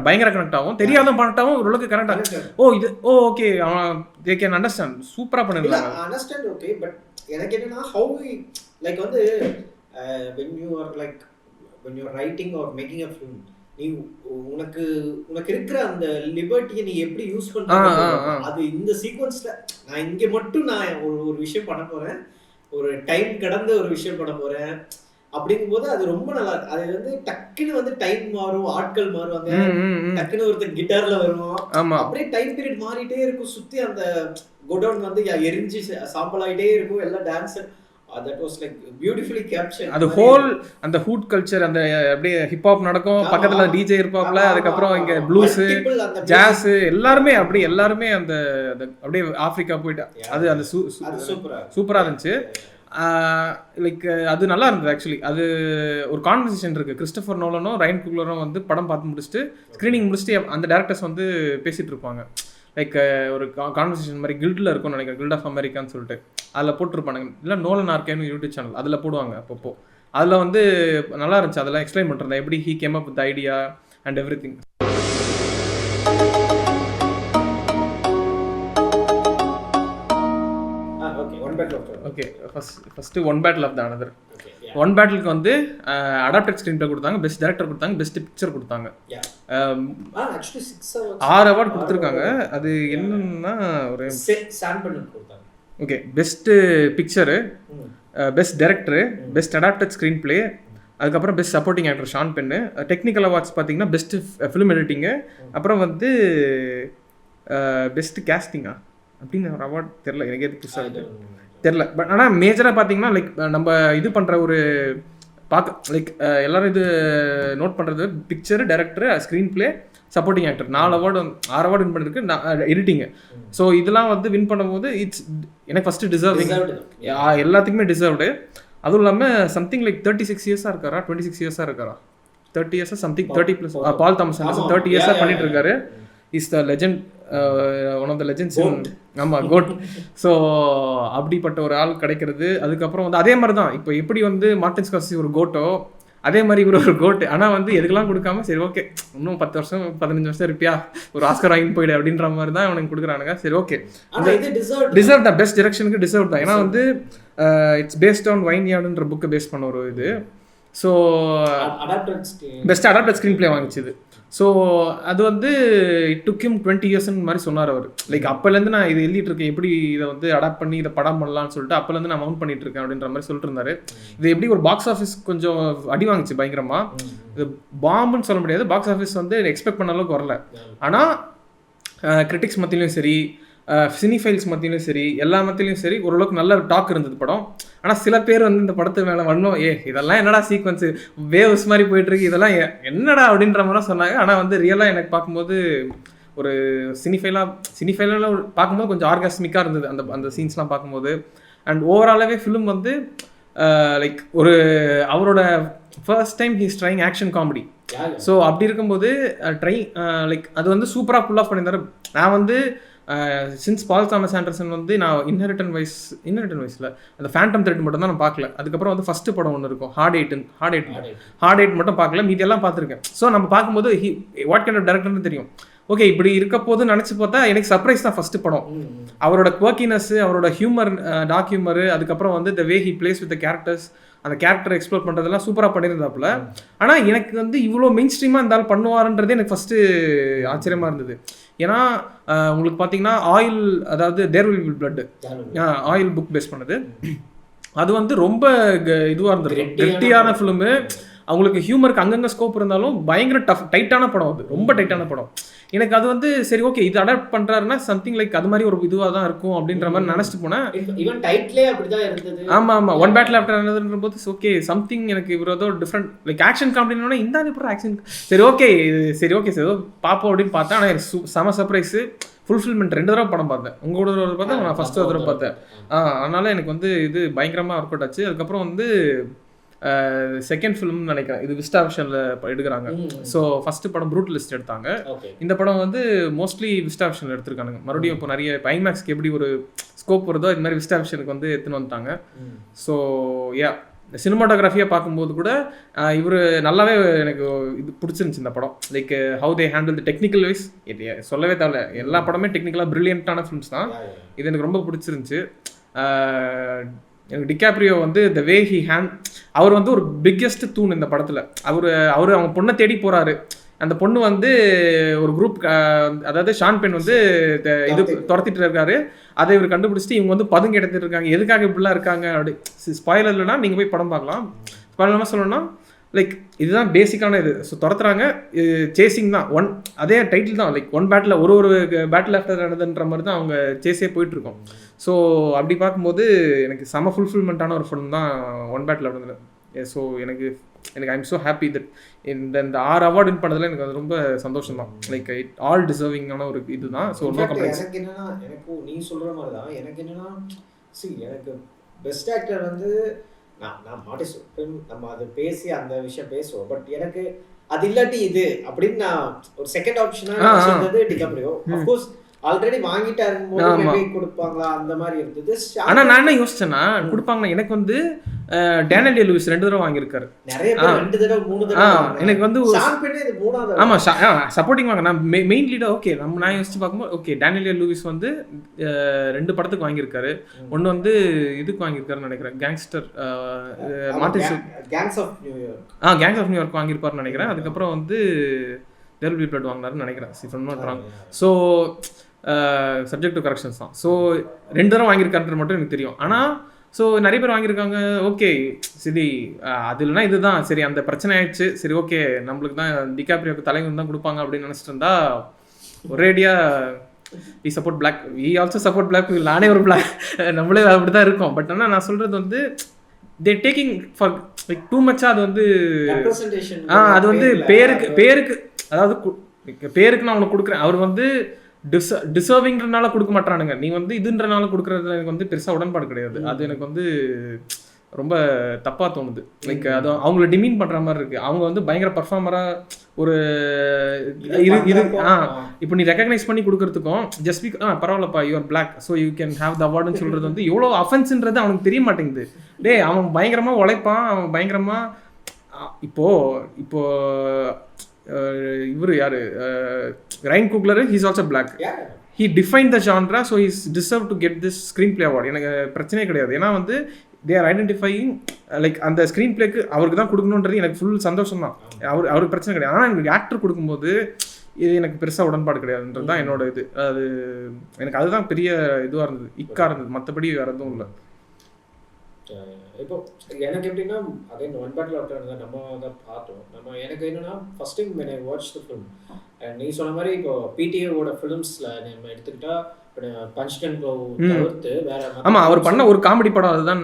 பயங்கர கனெக்ட் ஆகும், தெரியாத பண்ணிட்டாவும் ஓரளவுக்கு கனெக்ட் ஆகும். Okay they can understand. சூப்பரா பண்ணிருக்காங்க. Understand okay. பட் எனக்கு என்னன்னா how like வந்து when you are writing or making a film, நீ உனக்கு இருக்கிற அந்த லிபர்ட்டியை நீ எப்படி யூஸ் பண்ற, அது இந்த சீக்வன்ஸ்ல நான் இங்க மட்டும் நான் ஒரு விஷயம் பண்ண போறேன், ஒரு டைம் கடந்த ஒரு விஷயம் பண்ண போறேன் அப்படிங்கும்போது அது ரொம்ப நல்லா இருக்கு. அது வந்து டக்குன்னு வந்து டைம் மாறும், ஆட்கள் மாறுவாங்க, டக்குன்னு ஒருத்தர் கிட்டார்ல வருவான், அப்படியே டைம் பீரியட் மாறிட்டே இருக்கும், சுத்தி அந்த கோடவுன் வந்து எரிஞ்சு சாம்பல் ஆயிட்டே இருக்கும், எல்லாம் dance. that was like beautifully captured. அது ஹோல் அந்த ஹூட் கல்ச்சர், அந்த அப்படியே ஹிப் ஹாப் நடக்கும், பக்கத்துல டிஜே இருப்பாப்ல, அதுக்கப்புறம் இங்க ப்ளூஸ் ஜாஸ் எல்லாருமே அந்த அப்படியே ஆப்பிரிக்கா போயிட்டு அது அந்த சூப்பரா இருந்துச்சு. லைக் அது நல்லா இருந்தது ஆக்சுவலி. அது ஒரு கான்வர்சேஷன் இருக்குது, கிறிஸ்டோபர் நோலனும் ரையன் குக்லரும் வந்து படம் பார்த்து முடிச்சுட்டு ஸ்க்ரீனிங் முடிச்சுட்டு அந்த டேரக்டர்ஸ் வந்து பேசிகிட்டு இருப்பாங்க. லைக் ஒரு கான்வர்சேஷன் மாதிரி கில்டில் இருக்கும்னு நினைக்கிறேன், கில்ட் ஆஃப் அமெரிக்கான்னு சொல்லிட்டு அதில் போட்டிருப்பானுங்க, இல்லை நோலன் ஆர்கேன்னு யூடியூப் சேனல் அதில் போடுவாங்க அப்பப்போ. அதில் வந்து நல்லா இருந்துச்சு, அதெல்லாம் எக்ஸ்பிளைன் பண்ணுறேன் எப்படி he came up with idea and everything. Okay, first one battle of the another. One பேட்டிலுக்கு வந்து அடாப்டட் ஸ்க்ரீன் ப்ளே கொடுத்தாங்க, பெஸ்ட் டைரக்டர் கொடுத்தாங்க, பெஸ்ட் பிக்சர் கொடுத்தாங்க. 6 அவார்டு கொடுத்துருக்காங்க. அது என்னன்னா ஒரு okay, best picture, best director, best adapted screenplay, அதுக்கப்புறம் best supporting actor Sean Penn. Technical awards பார்த்தீங்கன்னா பெஸ்ட் ஃபிலிம் எடிட்டிங்கு, அப்புறம் வந்து பெஸ்ட் கேஸ்டிங்கா அப்படின்னு ஒரு அவார்டு தெரில எனக்கு, எது புதுசாக தெரில. பட் ஆனால் மேஜராக பார்த்தீங்கன்னா லைக் நம்ம இது பண்ணுற ஒரு லைக் எல்லோரும் இது நோட் பண்ணுறது picture, director, screen play, supporting actor 6 award win பண்ணிருக்கு. எடிட்டிங்கு, ஸோ இதெல்லாம் வந்து வின் பண்ணும்போது இட்ஸ் எனக்கு ஃபஸ்ட்டு டிசர்விங், எல்லாத்துக்குமே டிசர்வ்டு. அதுவும் இல்லாமல் சம்திங் லைக் 36 இயர்ஸாக இருக்காரா, 26 இயர்ஸாக இருக்காரா, 30 இயர்ஸாக சம்திங் 30+. பால் தாமஸ் ஆண்டர்சன் 30 இயர்ஸாக பண்ணிட்டு இருக்காரு. Is the legend, one of the legends. ஆமாம், கோட். ஸோ அப்படிப்பட்ட ஒரு ஆள் கிடைக்கிறது. அதுக்கப்புறம் வந்து அதே மாதிரி தான் இப்போ எப்படி வந்து மார்ட்டின் ஸ்கார்செஸி ஒரு கோட்டோ, அதே மாதிரி இவர் ஒரு கோட்டு. ஆனால் வந்து எதுக்கெல்லாம் கொடுக்காம சரி ஓகே இன்னும் 10 வருஷம் 15 வருஷம் இருப்பியா, ஒரு ஆஸ்கர் வாங்கி போயிடு அப்படின்ற மாதிரி தான் அவனுக்கு கொடுக்குறானுங்க. சரி ஓகே, டிசர்வ் தான், பெஸ்ட் டிரெக்ஷனுக்கு டிசர்வ் தான். ஏன்னா வந்து இட்ஸ் பேஸ்ட் ஆன் வைன்யார்டுன்ற புக்கை பேஸ் பண்ண ஒரு இது. So best adapted screenplay வாங்கிச்சுது. ஸோ அது வந்து இட் டுக் ஹிம் 20 இயர்ஸ்ன்னு மாதிரி சொன்னார் அவர். லைக் அப்போலேருந்து நான் இது எழுதிட்டு இருக்கேன், எப்படி இதை வந்து அடாப்ட் பண்ணி இதை படம் பண்ணலான்னு சொல்லிட்டு அப்போலேருந்து நான் மவுண்ட் பண்ணிட்டு இருக்கேன் அப்படின்ற மாதிரி சொல்லிட்டு இருந்தாரு. இது எப்படி ஒரு பாக்ஸ் ஆஃபீஸ் கொஞ்சம் அடி வாங்கிச்சு பயங்கரமாக. இது பாம்புன்னு சொல்ல முடியாது, பாக்ஸ் ஆஃபீஸ் வந்து எக்ஸ்பெக்ட் பண்ண அளவுக்கு வரல. ஆனால் கிரிட்டிக்ஸ் மத்தியிலையும் சரி, சினிஃபைல்ஸ் மத்தியிலும் சரி, எல்லா மத்தியிலையும் சரி ஓரளவுக்கு நல்ல டாக் இருந்தது படம். ஆனால் சில பேர் வந்து இந்த படத்து மேலே வண்ணம் இதெல்லாம் என்னடா சீக்வன்ஸு வேவ்ஸ் மாதிரி போயிட்டுருக்கு, இதெல்லாம் என்னடா அப்படின்ற மாதிரி சொன்னாங்க. ஆனால் வந்து ரியலாக எனக்கு பார்க்கும்போது ஒரு சினிஃபைலாக பார்க்கும்போது கொஞ்சம் ஆர்காஸ்மிக்காக இருந்தது அந்த சீன்ஸ்லாம் பார்க்கும்போது. அண்ட் ஓவராலாகவே ஃபிலிம் வந்து லைக் ஒரு அவரோட first time he's trying action comedy. So அப்படி இருக்கும்போது லைக் அது வந்து சூப்பராக ஃபுல் ஆஃப் பண்ணியிருந்தாரு. நான் வந்து சின்ஸ் பால் தாமஸ் ஆண்டர்சன் வந்து நான் இன்ஹெரிட்டன் வைஸில் அந்த ஃபேண்டம் த்ரெட் மட்டும் தான் நான் பார்க்கல. அதுக்கப்புறம் வந்து ஃபஸ்ட்டு படம் ஒன்று இருக்கும் ஹார்ட் எயிட் மட்டும் பார்க்கல, மீதி எல்லாம் பார்த்துருக்கேன். ஸோ நம்ம பார்க்கும்போது வாட் கைண்ட் ஆஃப் டைரக்டர்னு தெரியும். ஓகே இப்படி இருக்க போது நினச்சி பார்த்தா எனக்கு சர்ப்ரைஸ் தான் ஃபஸ்ட்டு படம். அவரோட குவர்க்கினஸ், அவரோட ஹியூமர், டார்க் ஹியூமரு, அதுக்கப்புறம் வந்து the way he plays with the characters, அந்த கேரக்டரை எக்ஸ்ப்ளோர் பண்ணுறதெல்லாம் சூப்பராக பண்ணியிருந்தாப்புல. ஆனால் எனக்கு வந்து இவ்வளோ மெயின் ஸ்ட்ரீமாக இருந்தாலும் பண்ணுவாருன்றதே எனக்கு ஃபஸ்ட்டு ஆச்சரியமாக இருந்தது. ஏன்னா உங்களுக்கு பார்த்தீங்கன்னா ஆயில், அதாவது there will be blood, oil book base பண்ணது. அது வந்து ரொம்ப இதுவாக இருந்தது, கெட்டியான ஃபிலிமு. அவங்களுக்கு ஹியூமருக்கு அங்கங்கே ஸ்கோப் இருந்தாலும் பயங்கர டைட்டான படம், அது ரொம்ப டைட்டான படம். எனக்கு அது வந்து சரி ஓகே இது அடாப்ட் பண்ணுறாருன்னா சம்திங் லைக் அது மாதிரி ஒரு இதுவாக தான் இருக்கும் அப்படின்ற மாதிரி நினச்சிட்டு போனேன். ஆமாம் ஆமாம், ஒன் பேட்டில் ஆஃப்டர் அனதர்ன்ற போது ஓகே சம்திங் எனக்கு இவர் ஏதோ டிஃப்ரெண்ட் லைக் ஆக்ஷன் காமெடினோட இந்த அனுப்புற ஆக்ஷன் சரி ஓகே சரி ஏதோ பார்ப்போம் அப்படின்னு பார்த்தேன். ஆனால் எனக்கு செம சர்ப்ரைஸு, ஃபுல்ஃபில்மெண்ட். 2 தடவை படம் பார்த்தேன். உங்களோட ஒரு தடவை பார்த்தேன், நான் ஃபஸ்ட்டு தடவை பார்த்தேன். அதனால எனக்கு வந்து இது பயங்கரமாக ஒர்க் அவுட் ஆச்சு. அதுக்கப்புறம் வந்து செகண்ட் ஃபிலிம்னு நினைக்கிறேன், இது விஸ்டா விஷனில் எடுக்கிறாங்க. ஸோ ஃபஸ்ட்டு படம் ப்ரூட்டலிஸ்ட் எடுத்தாங்க. இந்த படம் வந்து மோஸ்ட்லி விஸ்டா விஷனில் எடுத்திருக்கானுங்க. மறுபடியும் இப்போ நிறைய ஐமேக்ஸ்க்கு எப்படி ஒரு ஸ்கோப் வருதோ இது மாதிரி விஸ்டா விஷனுக்கு வந்து எடுத்துன்னு வந்துட்டாங்க. ஸோ சினிமாட்டோகிராஃபியாக பார்க்கும்போது கூட இவர் நல்லாவே எனக்கு இது பிடிச்சிருந்துச்சி இந்த படம். Like how they handle the technical wise சொல்லவே தேவை, எல்லா படமே டெக்னிக்கலாக ப்ரில்லியண்ட்டான ஃபிலிம்ஸ் தான். இது எனக்கு ரொம்ப பிடிச்சிருந்துச்சி. எனக்கு டிகாப்ரியோ வந்து த வே ஹி அவர் வந்து ஒரு பிக்கெஸ்ட் தூண் இந்த படத்தில். அவர் அவங்க பொண்ணை தேடி போகிறாரு. அந்த பொண்ணு வந்து ஒரு குரூப், அதாவது ஷான் பென் வந்து இது துரத்திட்டு இருக்காரு. அதை இவர் கண்டுபிடிச்சிட்டு இவங்க வந்து பதுங்க எடுத்துட்டு இருக்காங்க. எதுக்காக இப்படிலாம் இருக்காங்க அப்படி ஸ்பாயிலர் இல்லைனா நீங்கள் போய் படம் பார்க்கலாம். ஸ்பாயிலர் சொல்லணும்னா லைக் இதுதான் பேசிக்கான இது. ஸோ துரத்துறாங்க, சேசிங் தான். அதே டைட்டில் தான், லைக் ஒன் பேட்டில் ஒரு பேட்டில் ஆஃப்டர் நடந்துன்ற மாதிரி தான் அவங்க சேஸே போயிட்டுருக்கோம். ஸோ அப்படி பார்க்கும்போது எனக்கு செம ஃபுல்ஃபில்மெண்ட்டான ஒரு ஃபிலிம் தான் ஒன் பேட்டில் நடந்தது. ஸோ எனக்கு I am so happy that இந்த 6 அவார்டு வின் பண்ணதில் எனக்கு அது ரொம்ப சந்தோஷம் தான். லைக் இட் ஆல் டிசர்விங்கான ஒரு இது தான். So no complaints. எனக்கு என்னன்னா, எனக்கும் நீ சொல்கிற மாதிரி தான் எனக்கு என்னன்னா, எனக்கு பெஸ்ட் ஆக்டர் வந்து நான் மாட்டி சொல்றேன், நம்ம அது பேசி அந்த விஷயம் பேசுவோம். பட் எனக்கு அது இல்லாட்டி இது அப்படின்னு நான் ஒரு செகண்ட் ஆப்ஷனாக வச்சிருந்தது டிகாப்ரியோ. அஃப்கோர்ஸ் ஆல்ரெடி வாங்கிட்டாருன்னு கொடுப்பாங்களா அந்த மாதிரி இருந்தது. ஆனால் நான் என்ன யோசிச்சேன்னா கொடுப்பாங்களா, எனக்கு வந்து டேனியல் டே லூயிஸ் 2 தடவை வாங்கியிருக்காரு. நிறைய பேர் 2 தடவை 3 தடவை. எனக்கு வந்து ஆமா சப்போர்ட்டிங் வாங்க. நான் மெயின் லீடர் ஓகே நான் யோசிச்சு பார்க்கும்போது ஓகே டேனியல் டே லூயிஸ் வந்து 2 படத்துக்கு வாங்கியிருக்காரு. ஒன்று வந்து இதுக்கு வாங்கியிருக்காருன்னு நினைக்கிறேன், கேங்ஸ்டர் கேங்ஸ் ஆஃப் நியூயார்க் வாங்கியிருப்பாருன்னு நினைக்கிறேன். அதுக்கப்புறம் வந்து தேர் வில் பி பிளட் வாங்கினாருன்னு நினைக்கிறேன். ஸோ சப்ஜெக்ட் டு கரெக்ஷன்ஸ் தான். ஸோ 2 தடவை வாங்கியிருக்காருன்றது மட்டும் எனக்கு தெரியும். ஆனால் ஸோ நிறைய பேர் வாங்கியிருக்காங்க. ஓகே சரி அது இல்லைனா இதுதான் சரி, அந்த பிரச்சனை ஆயிடுச்சு. சரி ஓகே நம்மளுக்கு தான் டிகாப்ரியோக்கு தலைவன் தான் கொடுப்பாங்க அப்படின்னு நினச்சிட்டு இருந்தா ஒரேடியாக we support black, we also support black. நானே ஒரு பிளாக், நம்மளே அப்படி தான் இருக்கோம். பட் ஆனால் நான் சொல்கிறது வந்து they taking for like too மச்சாக அது வந்து அது வந்து பேருக்கு அதாவது பேருக்கு நான் அவனுக்கு கொடுக்குறேன். அவர் வந்து டிசர்விங்கிறனால கொடுக்க மாட்டானுங்க. நீ வந்து இதுன்றனால கொடுக்குறது எனக்கு வந்து பெருசாக உடன்பாடு கிடையாது. அது எனக்கு வந்து ரொம்ப தப்பாக தோணுது. லைக் அது அவங்கள டிமீன் பண்ணுற மாதிரி இருக்குது. அவங்க வந்து பயங்கர பர்ஃபார்மராக ஒரு இது இப்போ நீ ரெக்கக்னைஸ் பண்ணி கொடுக்கறதுக்கும் ஜஸ்ட் பரவாயில்லப்பா you're black so you can have the அவார்டுன்னு சொல்கிறது வந்து எவ்வளோ அஃபென்ஸ்ன்றது அவனுக்கு தெரிய மாட்டேங்குது. அவன் பயங்கரமாக உழைப்பான், அவன் பயங்கரமாக இப்போ இவர் யாரு Ryan Coogler, he's also black. He define the genre, so he's deserve to get this screenplay award. எனக்கு பிரச்சனையே கிடையாது. ஏன்னா வந்து தே ஆர் ஐடென்டிஃபையிங் லைக் அந்த ஸ்க்ரீன் பிளேக்கு அவருக்கு தான் கொடுக்கணுன்றது எனக்கு ஃபுல் சந்தோஷம் தான். அவருக்கு பிரச்சனை கிடையாது. ஆனால் எனக்கு ஆக்டர் கொடுக்கும்போது இது எனக்கு பெருசாக உடன்பாடு கிடையாதுன்றது தான் என்னோட இது. அது எனக்கு அதுதான் பெரிய இதுவாக இருந்தது, இக்காக இருந்தது. மற்றபடி வேறு எதுவும் இல்லை. இப்போ எனக்கு எப்படின்னா அதே ஒன் பேட்டில் ஆஃப்டர் நம்ம தான் பார்த்தோம். எனக்கு என்னன்னா first time when I watched the film, நீ சொன்ன மாதிரி இப்போ பிடிஏவோட ஃபிலிம்ஸில் நம்ம எடுத்துக்கிட்டா பஞ்ச்டன் க்ளோ தவிர்த்து வேற ஆமாம் அவர் பண்ண ஒரு காமெடி படம் அதுதான்.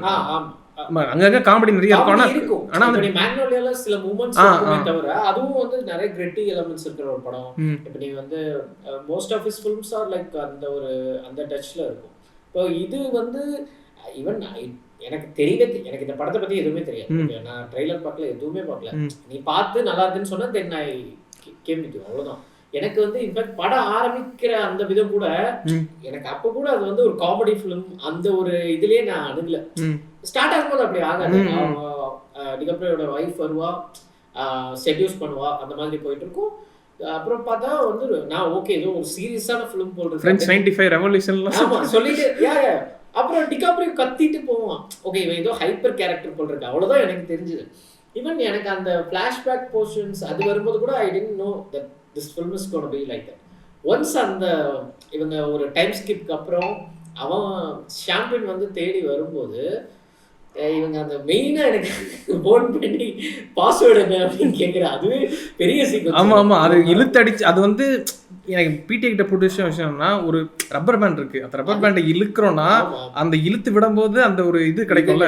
அங்கங்க காமெடி நிறைய இருக்கும். ஆனா நீ மேக்னோலியால சில மூமெண்ட்ஸ் இருக்குமே தவிர அதுவும் வந்து நிறைய கிரிட்டி எலிமெண்ட்ஸ் இருக்கிற ஒரு படம். இப்போ நீ வந்து most of his films are like அந்த டச்ல இருக்கும். இப்போ இது வந்து ஈவன் எனக்கு தெரியல, எனக்கு இந்த படத்தை பத்தி எதுவுமே தெரியாது. நான் ட்ரெய்லர் பார்க்கல, எதுவுமே பார்க்கல. நீ பார்த்து நல்லா இருக்குன்னு சொன்னா தென் ஐ கேம் வித் யூ, அவ்வளவுதான். எனக்கு வந்து இன்ஃபேக்ட் படம் ஆரம்பிக்கிற அந்த விதம் கூட எனக்கு அப்ப கூட அது வந்து ஒரு காமெடி ஃபிலிம் அந்த ஒரு இதுலயே நான் அணுகல. ஸ்டார்ட் ஆகும்போது அப்படி ஆகாது. டிகாப்ரியோட வைஃப் வருவா, செட்யூஸ் பண்ணுவா, அந்த மாதிரி போயிட்டு இருக்கும். அப்புறம் பார்த்தா வந்து நான் ஓகே ஏதோ ஒரு சீரியஸான ஃபிலிம் போடுறது ஃப்ரெண்ட்ஸ் 95 ரெவல்யூஷன்ல ஆமா சொல்லிட்டு அப்புறம் டிகாப்ரியோ கத்திட்டு போவான். ஓகே இவன் ஏதோ ஹைப்பர் கேரக்டர் போட்டிருக்கு, அவ்வளவுதான் எனக்கு தெரிஞ்சது. ஈவன் எனக்கு அந்த ஃபிளாஷ்பேக் போர்ஷன்ஸ் அது வரும்போது கூட I didn't know that this film is gonna be like that. Once அந்த இவங்க ஒரு டைம் ஸ்கிப்க்கு அப்புறம் அவன் ஷாம்பியன் வந்து தேடி வரும்போது இவங்க அந்த மெயினா எனக்கு போன் பண்ணி பாஸ்வேர்டு என்ன அப்படின்னு கேட்குறேன். அதுவே பெரிய சீக்கிரம். ஆமா அது இழுத்தடிச்சு அது வந்து எனக்கு பிடி கிட்ட பிடிச்ச விஷயம்னா ஒரு ரப்பர் பேண்ட் இருக்கு. அந்த ரப்பர் பேண்டை இழுக்கிறோம்னா அந்த இழுத்து விடும்போது அந்த ஒரு இது கிடைக்கும்ல,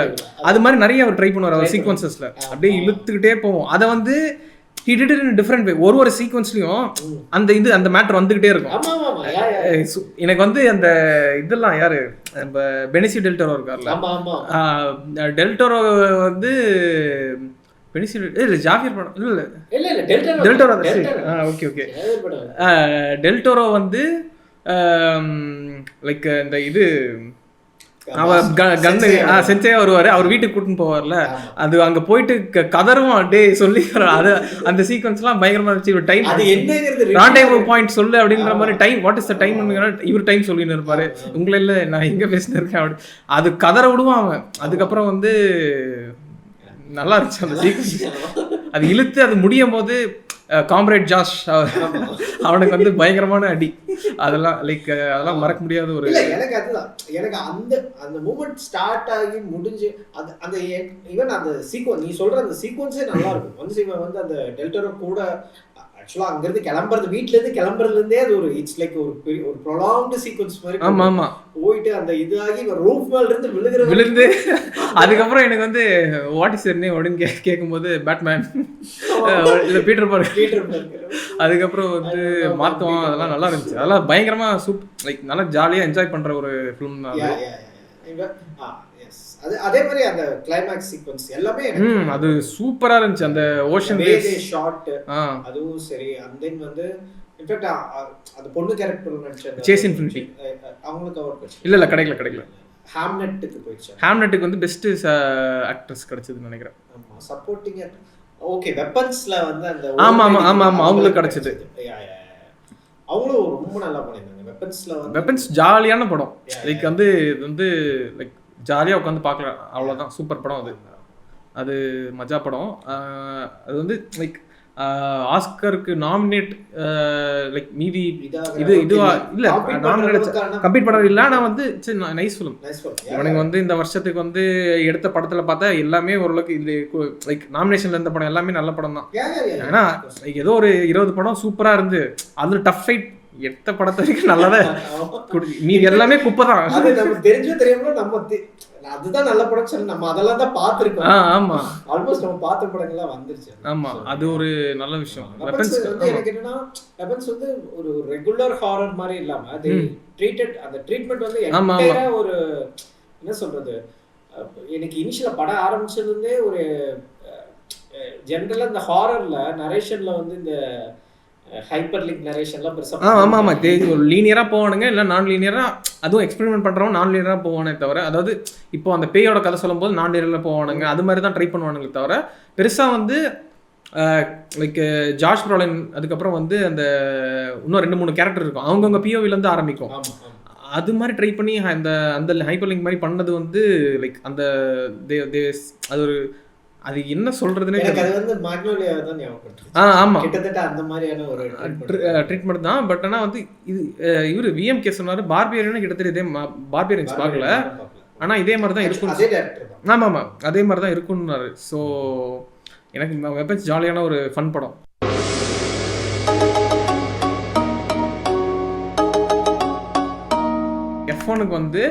அது மாதிரி நிறைய அவர் ட்ரை பண்ணுவார் அவர் சீக்வன்சஸ்ல. அப்படியே இழுத்துக்கிட்டே போவோம். அதை வந்து he did it in a different way. ஒரு சீக்வன்ஸ்லயும் அந்த மேட்டர் வந்துகிட்டே இருக்கும். எனக்கு வந்து அந்த இதெல்லாம் யாரு பெனிசி டெல் டோரோ இருக்கார்ல, டெல் டோரோ வந்து பெனிசி இல்ல ஜாஃபியர் படம் இல்ல டெல் டோரோ. ஓகே டெல் டோரோ வந்து லைக் இந்த இது அவர் கன்னு செஞ்சே வருவாரு, அவர் வீட்டுக்கு கூட்டின்னு போவார்ல, அது அங்க போயிட்டு கதரும் டே சொல்லி அது அந்த சீக்வன்ஸ்லாம் பயங்கரமா இருந்துச்சு. டைம் ராண்டேவ் பாயிண்ட் சொல்லு அப்படின்ற மாதிரி time what is the time இவர் டைம் சொல்லின்னு இருப்பாரு. உங்களை இல்லை நான் எங்க பேசினு இருக்கேன் அப்படி அது கதற விடுவான் அவன். அதுக்கப்புறம் வந்து நல்லா இருந்துச்சு அந்த சீக்வன்ஸ். அது இழுத்து அது முடியும் போது காம்ரேட் ஜாஷ் அவனுக்கு வந்து பயங்கரமான அடி. அதெல்லாம் லைக் அதெல்லாம் மறக்க முடியாத ஒரு எனக்கு அதுதான் எனக்கு அந்த மூமெண்ட் ஸ்டார்ட் ஆகி முடிஞ்சு அந்த ஈவன் அந்த சீக்வன்ஸ் நீ சொல்ற அந்த சீக்வன்ஸே நல்லா இருக்கும். வந்து இவன் வந்து அந்த டெல் டோரோ கூட ஆக்சுவலா அங்கிருந்து கிளம்புறது வீட்டுல இருந்து கிளம்புறதுல இருந்தே அது ஒரு இட்ஸ் லைக் ஒரு ப்ரொலாங்டு சீக்வன்ஸ் மாதிரி. ஆமா போயிட்டு அந்த இதாகி ரூஃப் மேல இருந்து விழுந்து அதுக்கப்புறம் எனக்கு வந்து வாட் இஸ் யுவர் நேம் அப்படின்னு கேட்கும்போது பேட்மேன் இல்ல பீட்டர் பார்க்கர் அதுக்கப்புறம் வந்து மாத்துவான். அதெல்லாம் நல்லா இருந்துச்சு. அதெல்லாம் பயங்கரமா லைக் நல்லா ஜாலியா என்ஜாய் பண்ற ஒரு ஃபிலிம் தான் அது. அதே மாதிரி அந்த கிளைமாக்ஸ் சீக்வென்ஸ் எல்லாமே அது சூப்பரா இருந்துச்சு. அந்த ஓஷன் ரேஸ் ஷாட் அதுவும் சரி. அண்ட் தென் வந்து இன்ஃபேக்ட் அந்த பொண்ணு கேரக்டர் நடிச்ச சேஸ் இன்ஃபினிட்டி அவங்களுக்கு அவர் இல்ல கிடைக்கல. ஹாம்லெட்டுக்கு போயிடுச்சு. ஹாம்லெட்டுக்கு வந்து பெஸ்ட் ஆக்ட்ரஸ் கிடைச்சதுன்னு நினைக்கிறேன். ஆமா சப்போர்ட்டிங் ஓகே வெப்பன்ஸ்ல வந்து அந்த ஆமா அவங்களுக்கு கிடைச்சது. அவங்களும் ரொம்ப நல்லா பண்ணிருந்தாங்க. வெப்பன்ஸ்ல வந்து வெப்பன்ஸ் ஜாலியான படம். லைக் வந்து இது வந்து லைக் ஜாலியாக உட்காந்து பார்க்கலாம், அவ்வளோதான். சூப்பர் படம் அது மஜா படம். அது வந்து லைக் ஆஸ்கருக்கு நாமினேட் லைக் மீதி இதுவா இல்லை நாமினேட் கம்ப்ளீட் படம் இல்லை. ஆனால் வந்து சரி நைஸ் ஃபிலிம். இவனுங்க வந்து இந்த வருஷத்துக்கு வந்து எடுத்த படத்தில் பார்த்தா எல்லாமே ஓரளவுக்கு இது லைக் நாமினேஷனில் இருந்த படம் எல்லாமே நல்ல படம் தான். ஏன்னா ஏதோ ஒரு 20 படம் சூப்பராக இருந்து அது டஃப் ஃபைட் எத்த படத்தை வரைக்கும் நல்லாதான். மீதி எல்லாமே குப்பை தான். அது நமக்கு தெரிஞ்சோ தெரியாம நம்ம அதுதான் நல்ல படம் சொல்லி நம்ம அதெல்லாம் தான் பார்த்துருக்கோம். ஆமா ஆல்மோஸ்ட் நம்ம பார்த்த படங்கள்லாம் வந்துருச்சு. ஆமா அது ஒரு நல்ல விஷயம். வெப்பன்ஸ் வந்து எனக்கு என்னன்னா வெப்பன்ஸ் வந்து ஒரு ரெகுலர் ஹாரர் மாதிரி இல்லாம அது ட்ரீட்டட் அந்த ட்ரீட்மெண்ட் வந்து என்டையரா ஒரு என்ன சொல்றது எனக்கு இனிஷியலா படம் ஆரம்பிச்சதுலேருந்தே ஒரு ஜென்ரலா இந்த ஹாரர்ல நரேஷன்ல வந்து இந்த ஹைப்பர் லிங்க் நரேஷன்லாம் பெருசா ஆமா லீனியரா போவானுங்க இல்ல நான் லீனியரா அதுவும் எக்ஸ்பெரிமெண்ட் பண்றவங்க நான் லீனியரா போவானே தவிர, அதாவது இப்போ அந்த பேயோட கதை சொல்லும் போது நான் லீனியர்ல போவானுங்க அது மாதிரி தான் ட்ரை பண்ணுவானுங்களே தவிர பெருசா வந்து லைக் ஜார்ஜ் ப்ரோலின் அதுக்கப்புறம் வந்து அந்த இன்னும் 2-3 கேரக்டர் இருக்கும் அவங்கவுங்க பிஓவில இருந்து ஆரம்பிக்கும். அது மாதிரி ட்ரை பண்ணி அந்த ஹைப்பர் லிங்க் மாதிரி பண்ணது வந்து லைக் அந்த அது ஒரு அது என்ன சொல்றதுன்னு எனக்கு அது வந்து மேக்னோலியா தான் ஞாபகப்படுத்துச்சு. ஆமா கிட்டத்தட்ட அந்த மாதிரியான ஒரு ட்ரீட்மெண்ட் தான். பட் ஆனா வந்து இது இவர் விஎம்கே சொன்னாரு பார்பியரின் கிட்டத்தட்ட இதே பார்பியரின்ஸ் பார்க்கல ஆனா இதே மாதிரி தான் இருக்கும். ஆமா அதே மாதிரி தான் இருக்கும்னாரு. ஸோ எனக்கு வெப்பன்ஸ் ஜாலியான ஒரு ஃபன் படம். F1க்கு வந்து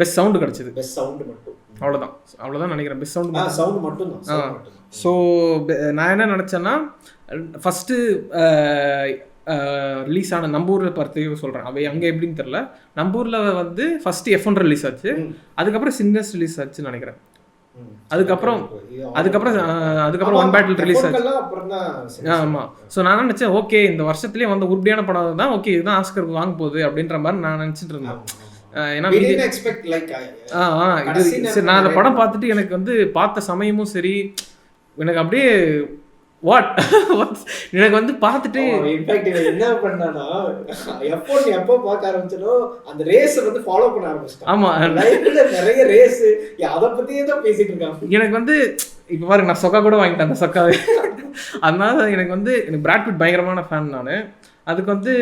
பெஸ்ட் சவுண்டு கிடைச்சது. பெஸ்ட் சவுண்டு மட்டும் அவ்வளோதான் நினைக்கிறேன். பெஸ்ட் சவுண்ட் மட்டும் தான். ஸோ நான் என்ன நினச்சேன்னா ஃபஸ்ட்டு ரிலீஸ் ஆன நம்ம ஊரில் பார்த்து சொல்கிறேன் அவை அங்கே எப்படின்னு தெரில. நம்ம ஊரில் வந்து ஃபஸ்ட்டு F1 ரிலீஸ் ஆச்சு, அதுக்கப்புறம் சின்னஸ் ரிலீஸ் ஆச்சுன்னு நினைக்கிறேன். அதுக்கப்புறம் ஒன் பேட்டில் ரிலீஸ் ஆச்சு. ஆமாம். ஸோ நான் நினச்சேன் ஓகே இந்த வருஷத்துலேயே வந்து உருப்படியான படம் தான், ஓகே இதுதான் ஆஸ்கர் வாங்க போகுது அப்படின்ற மாதிரி நான் நினச்சிட்டு இருந்தேன். ஏன்னா நான் அந்த படம் பார்த்துட்டு எனக்கு வந்து பார்த்த சமயமும் சரி எனக்கு அப்படியே எனக்கு வந்து பார்த்துட்டு என்ன பண்ணானா எப்போ பார்க்க ஆரம்பிச்சனோ அந்த ரேஸ் வந்து ஃபாலோ பண்ண ஆரம்பிச்சிட்டேன். ஆமா நிறைய ரேஸ் அதை பத்தியே தான் பேசிட்டு இருக்காங்க. எனக்கு வந்து இப்போ பாருங்க நான் சொக்கா கூட வாங்கிட்டேன் அந்த சொக்காவே. அதனால எனக்கு பிராட் பிட் பயங்கரமான ஃபேன் நான். அதுக்கு வந்து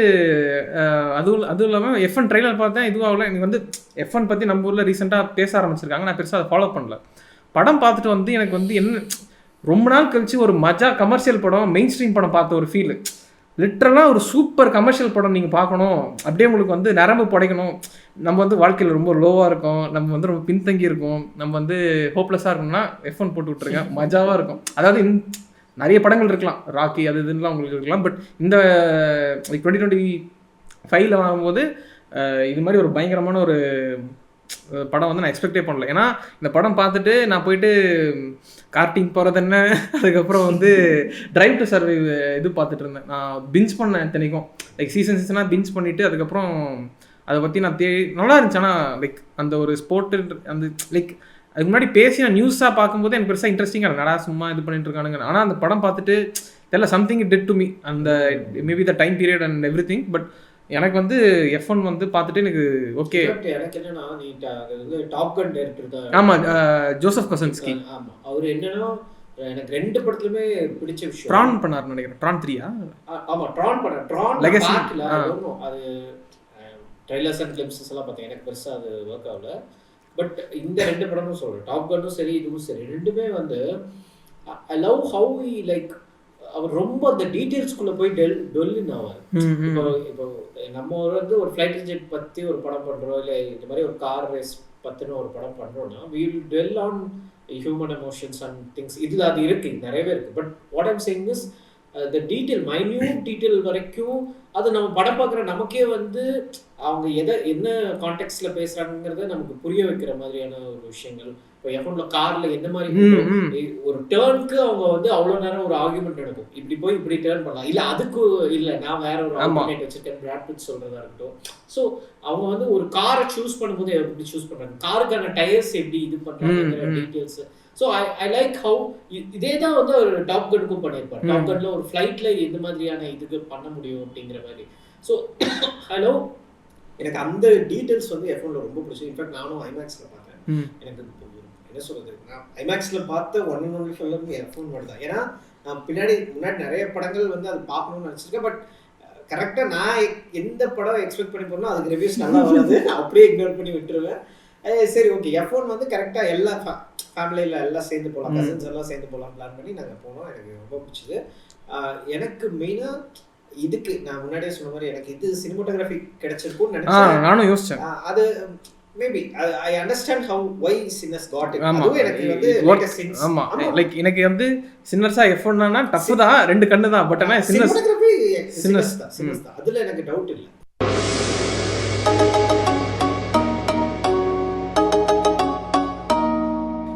அதுவும் இல்லாமல் F1 ட்ரெய்லர் பார்த்தேன். இதுவாகல எனக்கு வந்து F1 பற்றி நம்ம ஊரில் ரீசெண்டாக பேச ஆரம்பிச்சிருக்காங்க. நான் பெருசாக அதை ஃபாலோ பண்ணல. படம் பார்த்துட்டு வந்து எனக்கு வந்து என்ன ரொம்ப நாள் கழிச்சு ஒரு மஜா கமர்ஷியல் படம், மெயின் ஸ்ட்ரீம் படம் பார்த்த ஒரு ஃபீல். லிட்ரலாக ஒரு சூப்பர் கமர்ஷியல் படம் நீங்கள் பார்க்கணும், அப்படியே உங்களுக்கு வந்து நரம்பு படைக்கணும். நம்ம வந்து வாழ்க்கையில் ரொம்ப லோவாக இருக்கும், நம்ம வந்து ரொம்ப பின்தங்கி இருக்கும், நம்ம வந்து ஹோப்லெஸ்ஸாக இருக்கணும்னா F1 போட்டு விட்ருங்க, மஜாவாக இருக்கும். அதாவது நிறைய படங்கள் இருக்கலாம், ராக்கி அது இதுலாம் உங்களுக்கு இருக்கலாம். பட் இந்த 2025 வாங்கும்போது இது மாதிரி ஒரு பயங்கரமான ஒரு படம் வந்து நான் எக்ஸ்பெக்டே பண்ணல. ஏன்னா இந்த படம் பார்த்துட்டு நான் போயிட்டு கார்ட்டிங் போகிறது என்ன, அதுக்கப்புறம் வந்து டிரைவ் டு சர்வைவ் இது பார்த்துட்டு இருந்தேன். நான் பிஞ்ச் பண்ணேன் இத்தனைக்கும், லைக் சீசனாக பிஞ்ச் பண்ணிவிட்டு அதுக்கப்புறம் அதை பற்றி நான் நல்லா இருந்துச்சு. ஆனால் லைக் அந்த ஒரு ஸ்போர்ட்டு அந்த லைக் அதுக்கு முன்னாடி பேசி நான் நியூஸாக பார்க்கும்போது எனக்கு பெருசாக இன்ட்ரெஸ்டிங்காக இருக்கும், நடா சும்மா இது பண்ணிட்டு இருக்கானுங்க. ஆனால் அந்த படம் பார்த்துட்டு தெரியல, something it did to me, அந்த maybe the time period and everything. But எனக்கு வந்து F1 வந்து பார்த்துட்டு எனக்கு ஓகே. எனக்கு என்னன்னா அது வந்து டாப் கன் டைரக்டர் தான். ஆமாம், ஜோசப் கொசன்ஸ்கி. ஆமாம், அவர் என்னன்னா எனக்கு 2 படத்துலயுமே பிடிச்ச விஷயம். ட்ரான் பண்ணாருன்னு நினைக்கிறேன். ட்ரான் 3-ஆ? ஆமா, ட்ரான் பண்ண. ட்ரான் லெகசி அது ட்ரைலர்ஸ் அண்ட் கிளிப்ஸஸ் எல்லாம் பார்த்தேன், எனக்கு பெருசாக அது ஒர்க் ஆகல. பட் இந்த 2 படமும் சொல்கிறேன், டாப் கன்னும் சரி இதுவும் சரி, ரெண்டுமே வந்து I love how he like அவர் ரொம்ப அந்த டீட்டெயில்ஸ்குள்ளே போய் டெல்லின்னு ஆவார். இப்போ நம்ம வந்து ஒரு ஃப்ளைட் ஜெட் பற்றி ஒரு படம் பண்ணுறோம், இல்லை இந்த மாதிரி ஒரு கார் ரேஸ் பற்றின ஒரு படம் பண்ணுறோன்னா we will dwell on human emotions and things. இதில் அது இருக்குது, நிறையவே இருக்குது. But what I'm saying is the detail, minute detail வரைக்கும் அது நம்ம படம் பார்க்குற நமக்கே வந்து அவங்க என்ன கான்டெக்ட்ல பேசுகிறாங்கிறத நமக்கு புரிய வைக்கிற மாதிரியான ஒரு விஷயங்கள். இப்போ F1 காரில் எந்த மாதிரி ஒரு டேர்னுக்கு அவங்க வந்து அவ்வளோ நேரம் ஒரு ஆர்குமெண்ட் நடக்கும், இப்படி போய் இப்படி டேர்ன் பண்ணலாம், இல்லை அதுக்கு இல்லை நான் வேற ஒரு ஆல்டர்னேட் வச்சிருக்கேன், பிராட் பிட் சொல்கிறதா இருக்கட்டும். ஸோ அவங்க வந்து ஒரு காரை சூஸ் பண்ணும்போது எப்படி சூஸ் பண்ணுறாங்க, காருக்கான டயர்ஸ் எப்படி இது பண்ணுறாங்கிற details. So I like how இதே தான் வந்து ஒரு டாப் கன்னுக்கும் பண்ணியிருப்பார். டாப் கன்ல ஒரு ஃப்ளைட்டில் எந்த மாதிரியான இதுக்கு பண்ண முடியும் அப்படிங்கிற மாதிரி. ஸோ ஹலோ, எனக்கு அந்த டீட்டெயில்ஸ் வந்து F1 ரொம்ப பிடிச்சி. இன்ஃபேக்ட் நானும் ஐமேக்ஸில் பார்த்தேன். எனக்கு என்ன சொல்கிறது, நான் ஐமேக்ஸில் பார்த்த one and only film F1 மட்டும் தான். ஏன்னா நான் முன்னாடி நிறைய படங்கள் வந்து அது பார்க்கணும்னு நினச்சிருக்கேன். பட் கரெக்டாக நான் எந்த படம் எக்ஸ்பெக்ட் பண்ணி போனோம் அதுக்கு ரிவ்யூஸ் நல்லா வராது, அப்படியே இக்னோர் பண்ணி விட்டுருவேன். சரி ஓகே, F1 வந்து கரெக்டாக எல்லா ஃபேமிலியில் எல்லாம் சேர்ந்து போகலாம், கசின்ஸ் எல்லாம் சேர்ந்து போகலாம் பிளான் பண்ணி நாங்கள் போனோம். எனக்கு ரொம்ப பிடிச்சது. எனக்கு மெயினாக இதுக்கு நான் முன்னாடியே சொன்ன மாதிரி எனக்கு இது சினிமாட்டோகிராஃபி கிடைச்சிருக்கும்னு நினைச்சேன். நானும் யோசிச்சேன். அது maybe I understand how why Sinners got it. அதுவும் எனக்கு வந்து லைக் சின்ஸ். ஆமா, லைக் எனக்கு வந்து சின்னர்ஸா F1 னா டஃப் தான், 2 கண்ணு தான். பட் ஆனா சினிமாட்டோகிராஃபி சின்னர்ஸ் தான், அதுல எனக்கு டவுட் இல்லை.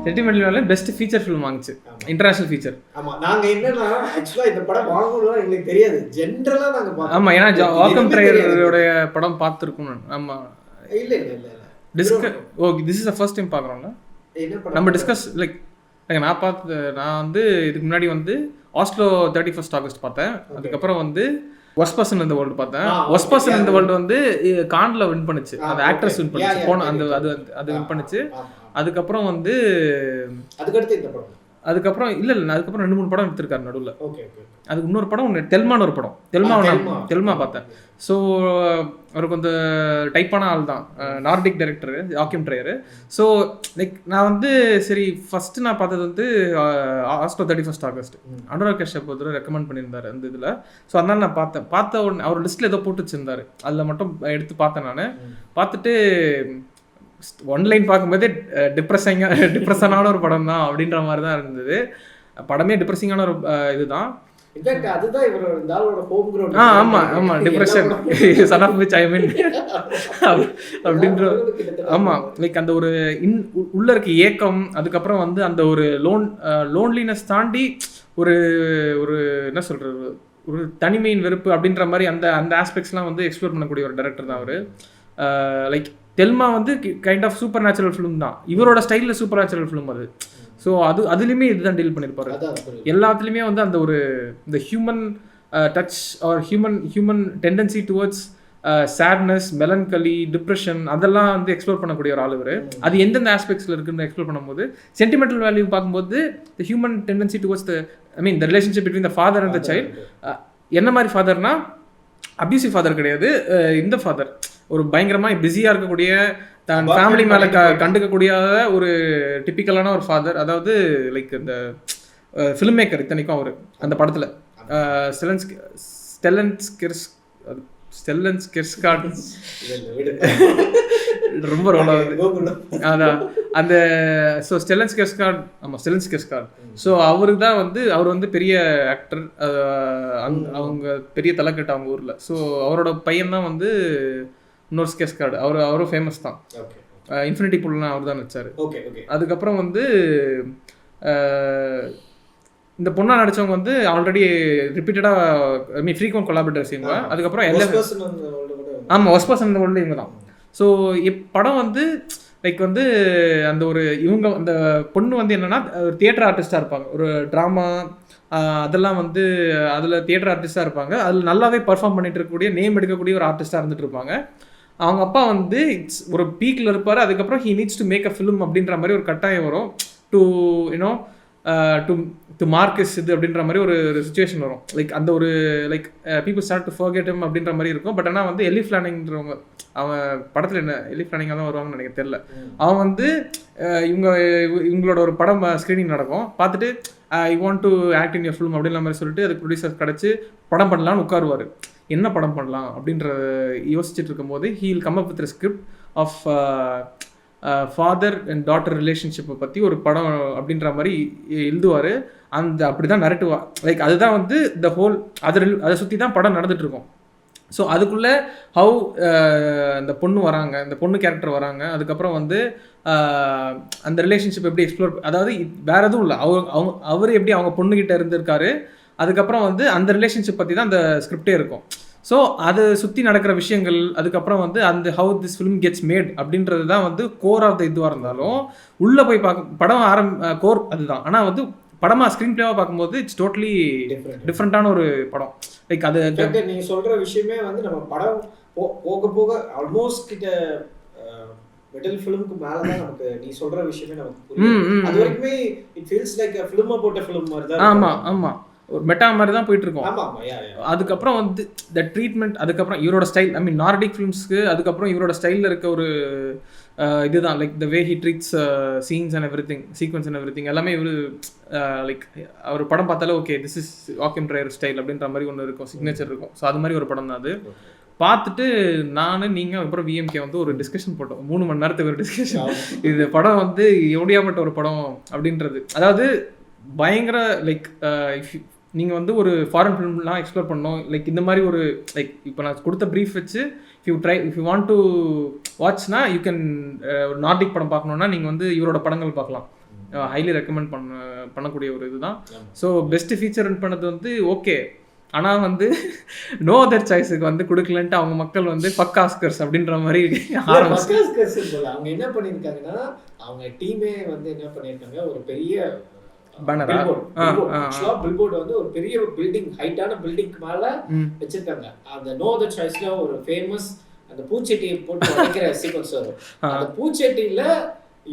சென்டிமெண்டல் பெஸ்ட் ஃபீச்சர் ஃபிலிம் வாங்குச்சு, இன்டர்நேஷனல் ஃபீச்சர். ஆமா, நாங்க என்னன்னா ஆக்சுவலா இந்த படம் வாங்கணும்னு எங்களுக்கு தெரியாது, ஜெனரலா நாங்க பார்த்தோம். ஆமா, ஏன்னா வாக்கம் ட்ரைலரோட படம் பார்த்துருக்கோம். ஆமா, இல்ல this is the first time பார்க்குறோம்ல என்ன படம் நம்ம டிஸ்கஸ். லைக் நான் வந்து இதுக்கு முன்னாடி வந்து ஆஸ்லோ 31 ஆகஸ்ட் பார்த்தேன். அதுக்கப்புறம் வந்து ஒஸ்ட் பர்சன் இந்த வேர்ல்டு பார்த்தேன். ஒஸ்ட் பர்சன் இந்த வேர்ல்டு வந்து கான்ல வின் பண்ணுச்சு, அந்த ஆக்ட்ரஸ் வின் பண்ணுச்சு, போன அந்த அது வின் பண்ணுச்சு. அதுக்கப்புறம் வந்து அதுக்கடுத்து இந்த படம், அதுக்கப்புறம் அதுக்கப்புறம் 2-3 படம் எடுத்திருக்காரு நடுவில். அதுக்கு இன்னொரு படம் தெல்மான்னு ஒரு படம், தெல்மா பார்த்தேன். ஸோ அவருக்கு வந்து டைப்பான ஆள் தான், Nordic director, Joachim Trier. So like நான் வந்து சரி ஃபஸ்ட்டு நான் பார்த்தது வந்து ஆஸ்லோ 31 ஆகஸ்ட். அனுராக் கஷ்யப் ஒரு ரெக்கமெண்ட் பண்ணியிருந்தார் அந்த இதில். ஸோ அதனால நான் பார்த்த உடனே அவர் லிஸ்ட்டில் ஏதோ போட்டு வச்சிருந்தாரு, அதில் மட்டும் எடுத்து பார்த்தேன். நான் பார்த்துட்டு ஒன்லைன் பார்க்கும்போதே டிப்ரெஸனான ஒரு படம் தான் அப்படின்ற மாதிரி தான் இருந்தது. படமே டிப்ரெஸிங்கான ஒரு இதுதான். அதுதான் இவரோட ஹோம் கிரவுண்ட். ஆமா, depression sun of which I mean அப்படின்ற. ஆமா, லைக் அந்த ஒரு உள்ள இருக்க ஏக்கம், அதுக்கப்புறம் வந்து அந்த ஒரு லோன்லினஸ் தாண்டி ஒரு என்ன சொல்றது, ஒரு தனிமையின் வெறுப்பு அப்படின்ற மாதிரி அந்த ஆஸ்பெக்ட்ஸ்லாம் வந்து எக்ஸ்ப்ளோர் பண்ணக்கூடிய ஒரு டைரக்டர் தான் அவர். லைக் தெல்மா வந்து kind of supernatural film தான், இவரோட ஸ்டைலில் சூப்பர் நேச்சுரல் ஃபிலிம் அது. ஸோ அதுலேயுமே இதுதான் டீல் பண்ணியிருப்பாரு. எல்லாத்துலேயுமே வந்து அந்த ஒரு இந்த human touch or human tendency towards sadness, melancholy, depression அதெல்லாம் வந்து எக்ஸ்ப்ளோர் பண்ணக்கூடிய ஒரு ஆள் இவர். அது எந்தெந்த ஆஸ்பெக்ட்ஸில் இருக்குன்னு எக்ஸ்ப்ளோர் பண்ணும்போது சென்டிமெண்டல் வேல்யூ பார்க்கும்போது the human tendency towards the relationship between the father and the child. என்ன மாதிரி ஃபாதர்னா அப்யூசிவ் ஃபாதர் கிடையாது, இந்த ஃபாதர் ஒரு பயங்கரமாக பிஸியாக இருக்கக்கூடிய தன் ஃபேமிலி மேலே கண்டுக்கக்கூடிய ஒரு டிப்பிக்கலான ஒரு ஃபாதர். அதாவது லைக் இந்த ஃபிலிம் மேக்கர் இத்தனைக்கும் அவர் அந்த படத்தில் ஸ்டெல்லன்ஸ் கிர்ஸ்கார்ட் ரொம்ப ரோல் ஆகுது. அதான் அந்த ஸோ ஸ்டெல்லன்ஸ் கிர்ஸ்கார்ட். ஸோ அவருக்கு தான் வந்து அவர் வந்து பெரிய ஆக்டர், அவங்க பெரிய தலைக்கட்டு அவங்க ஊரில். ஸோ அவரோட பையன் தான் வந்து இன்னொரு கிர்ஸ்கார்ட். அவரும் ஃபேமஸ் தான். இன்ஃபினிட்டி பூல்லாம் அவர் தான் நடிச்சார். அதுக்கப்புறம் வந்து இந்த பொண்ணா நடிச்சவங்க வந்து ஆல்ரெடி ரிப்பீட்டடாக ஃப்ரீக்வெண்ட் கொலாபரேட்டர்ஸ் இவங்க. அதுக்கப்புறம் ஆமாம் ஒஸ்ட் பர்சன் இந்த வேர்ல்டு இவங்க தான். ஸோ படம் வந்து லைக் வந்து அந்த ஒரு இவங்க அந்த பொண்ணு வந்து என்னென்னா ஒரு தியேட்டர் ஆர்டிஸ்டாக இருப்பாங்க, ஒரு ட்ராமா அதெல்லாம் வந்து அதில் தியேட்டர் ஆர்டிஸ்டாக இருப்பாங்க. அதில் நல்லாவே பர்ஃபார்ம் பண்ணிட்டு இருக்கக்கூடிய நேம் எடுக்கக்கூடிய ஒரு ஆர்டிஸ்டாக இருந்துட்டு இருப்பாங்க. அவங்க அப்பா வந்து ஒரு பீக்கில் இருப்பார். அதுக்கப்புறம் he needs to make a film அப்படின்ற மாதிரி ஒரு கட்டாயம் வரும். டு யூனோ டு மார்க்கஸ் இது அப்படின்ற மாதிரி ஒரு சுச்சுவேஷன் வரும். லைக் அந்த ஒரு like people start to forget him அப்படின்ற மாதிரி இருக்கும். பட் ஆனால் வந்து எல்லி ஃப்ளானிங்கிறவங்க அவன் படத்தில் என்ன எல்லி ஃப்ளானிங்காக தான் வருவாங்கன்னு எனக்கு தெரியல. அவன் வந்து இவங்களோட ஒரு படம் ஸ்க்ரீனிங் நடக்கும். பார்த்துட்டு I want to act in your film அப்படின்ற மாதிரி சொல்லிட்டு அதுக்கு ப்ரொடியூசர் கிடச்சி படம் பண்ணலான்னு உட்காருவார். என்ன படம் பண்ணலாம் அப்படின்ற யோசிச்சுட்டு இருக்கும்போது he will come up with script of father and daughter ரிலேஷன்ஷிப்பை பற்றி ஒரு படம் அப்படின்ற மாதிரி எழுதுவார். அந்த அப்படி தான் நரேட்டிவா லைக் அதுதான் வந்து த ஹோல் அதை சுற்றி தான் படம் நடந்துகிட்ருக்கோம். ஸோ அதுக்குள்ளே ஹவு அந்த பொண்ணு வராங்க, அந்த பொண்ணு கேரக்டர் வராங்க. அதுக்கப்புறம் வந்து அந்த ரிலேஷன்ஷிப் எப்படி எக்ஸ்ப்ளோர், அதாவது வேறு எதுவும் இல்லை, அவர் எப்படி அவங்க பொண்ணுக்கிட்ட இருந்திருக்காரு. அதுக்கப்புறம் வந்து அந்த ரிலேஷன்ஷிப் பற்றி தான் அந்த ஸ்கிரிப்டே இருக்கும். ஸோ அதை சுற்றி நடக்கிற விஷயங்கள், அதுக்கப்புறம் வந்து அந்த how this film gets made அப்படின்றது தான் வந்து கோர் ஆஃப் த இதுவாக இருந்தாலும் உள்ளே போய் படம் கோர் அதுதான். ஆனால் வந்து படமாக ஸ்க்ரீன் பிளேவாக பார்க்கும்போது இட்ஸ் டோட்டலி டிஃப்ரெண்ட்டான ஒரு படம். லைக் அது நீங்கள் சொல்கிற விஷயமே வந்து நம்ம படம் போக போக ஆல்மோஸ்ட் கிட்ட மிடில் ஃபிலிமுக்கு மேலே தான் நமக்கு நீ சொல்கிற விஷயமே நமக்கு புரியும். அது வரைக்குமே it feels like film about a film மாதிரி தான். ஆமாம் ஒரு மெட்டா மாதிரி தான் போயிட்டு இருக்கோம். அதுக்கப்புறம் வந்து த ட்ரீட்மெண்ட், அதுக்கப்புறம் இவரோட ஸ்டைல், ஐ மீன் நார்டிக் ஃபிலிம்ஸ்க்கு அதுக்கப்புறம் இவரோட ஸ்டைலில் இருக்க ஒரு இதுதான் like the way he treats scenes and everything, sequence and everything எல்லாமே இவர் லைக் அவர் படம் பார்த்தாலே okay this is walking Trier style அப்படின்ற மாதிரி ஒன்று இருக்கும், சிக்னேச்சர் இருக்கும். ஸோ அது மாதிரி ஒரு படம் தான் அது. பார்த்துட்டு நீங்கள் அப்புறம் விஎம்கே வந்து ஒரு டிஸ்கஷன் போட்டோம், 3 மணி நேரத்துக்கு ஒரு டிஸ்கஷன். இது படம் வந்து எப்படியாப்பட்ட ஒரு படம் அப்படின்றது. அதாவது பயங்கர லைக் நீங்கள் வந்து ஒரு ஃபாரின் ஃபிலிம்லாம் எக்ஸ்ப்ளோர் பண்ணோம். லைக் இந்த மாதிரி ஒரு லைக் இப்போ நான் கொடுத்த ப்ரீஃப் வச்சு இஃப் யூ வாண்ட் டு வாட்ச்னா யூ கேன் ஒரு நார்டிக் படம் பார்க்கணுன்னா நீங்கள் வந்து இவரோட படங்கள் பார்க்கலாம். ஹைலி ரெக்கமெண்ட் பண்ணக்கூடிய ஒரு இதுதான். ஸோ பெஸ்ட்டு ஃபீச்சர் பண்ணது வந்து ஓகே. ஆனால் வந்து நோ அதர் சாய்ஸுக்கு வந்து கொடுக்கலன்ட்டு அவங்க மக்கள் வந்து ஃபக் ஆஸ்கர்ஸ் அப்படின்ற மாதிரி அவங்க என்ன பண்ணியிருக்காங்கன்னா அவங்க டீமே வந்து என்ன பண்ணியிருக்காங்க, ஒரு பெரிய பில்போர்ட் வந்து ஒரு பெரிய பில்டிங், ஹைட்டான பில்டிங்க்கு மேல வச்சிருக்காங்க. அந்த நோ அதர் சாய்ஸ்ல ஒரு ஃபேமஸ் அந்த பூச்செட்டியை போட்டு வைக்கிற சீக்வன்ஸ் வரும். அந்த பூச்செட்டியில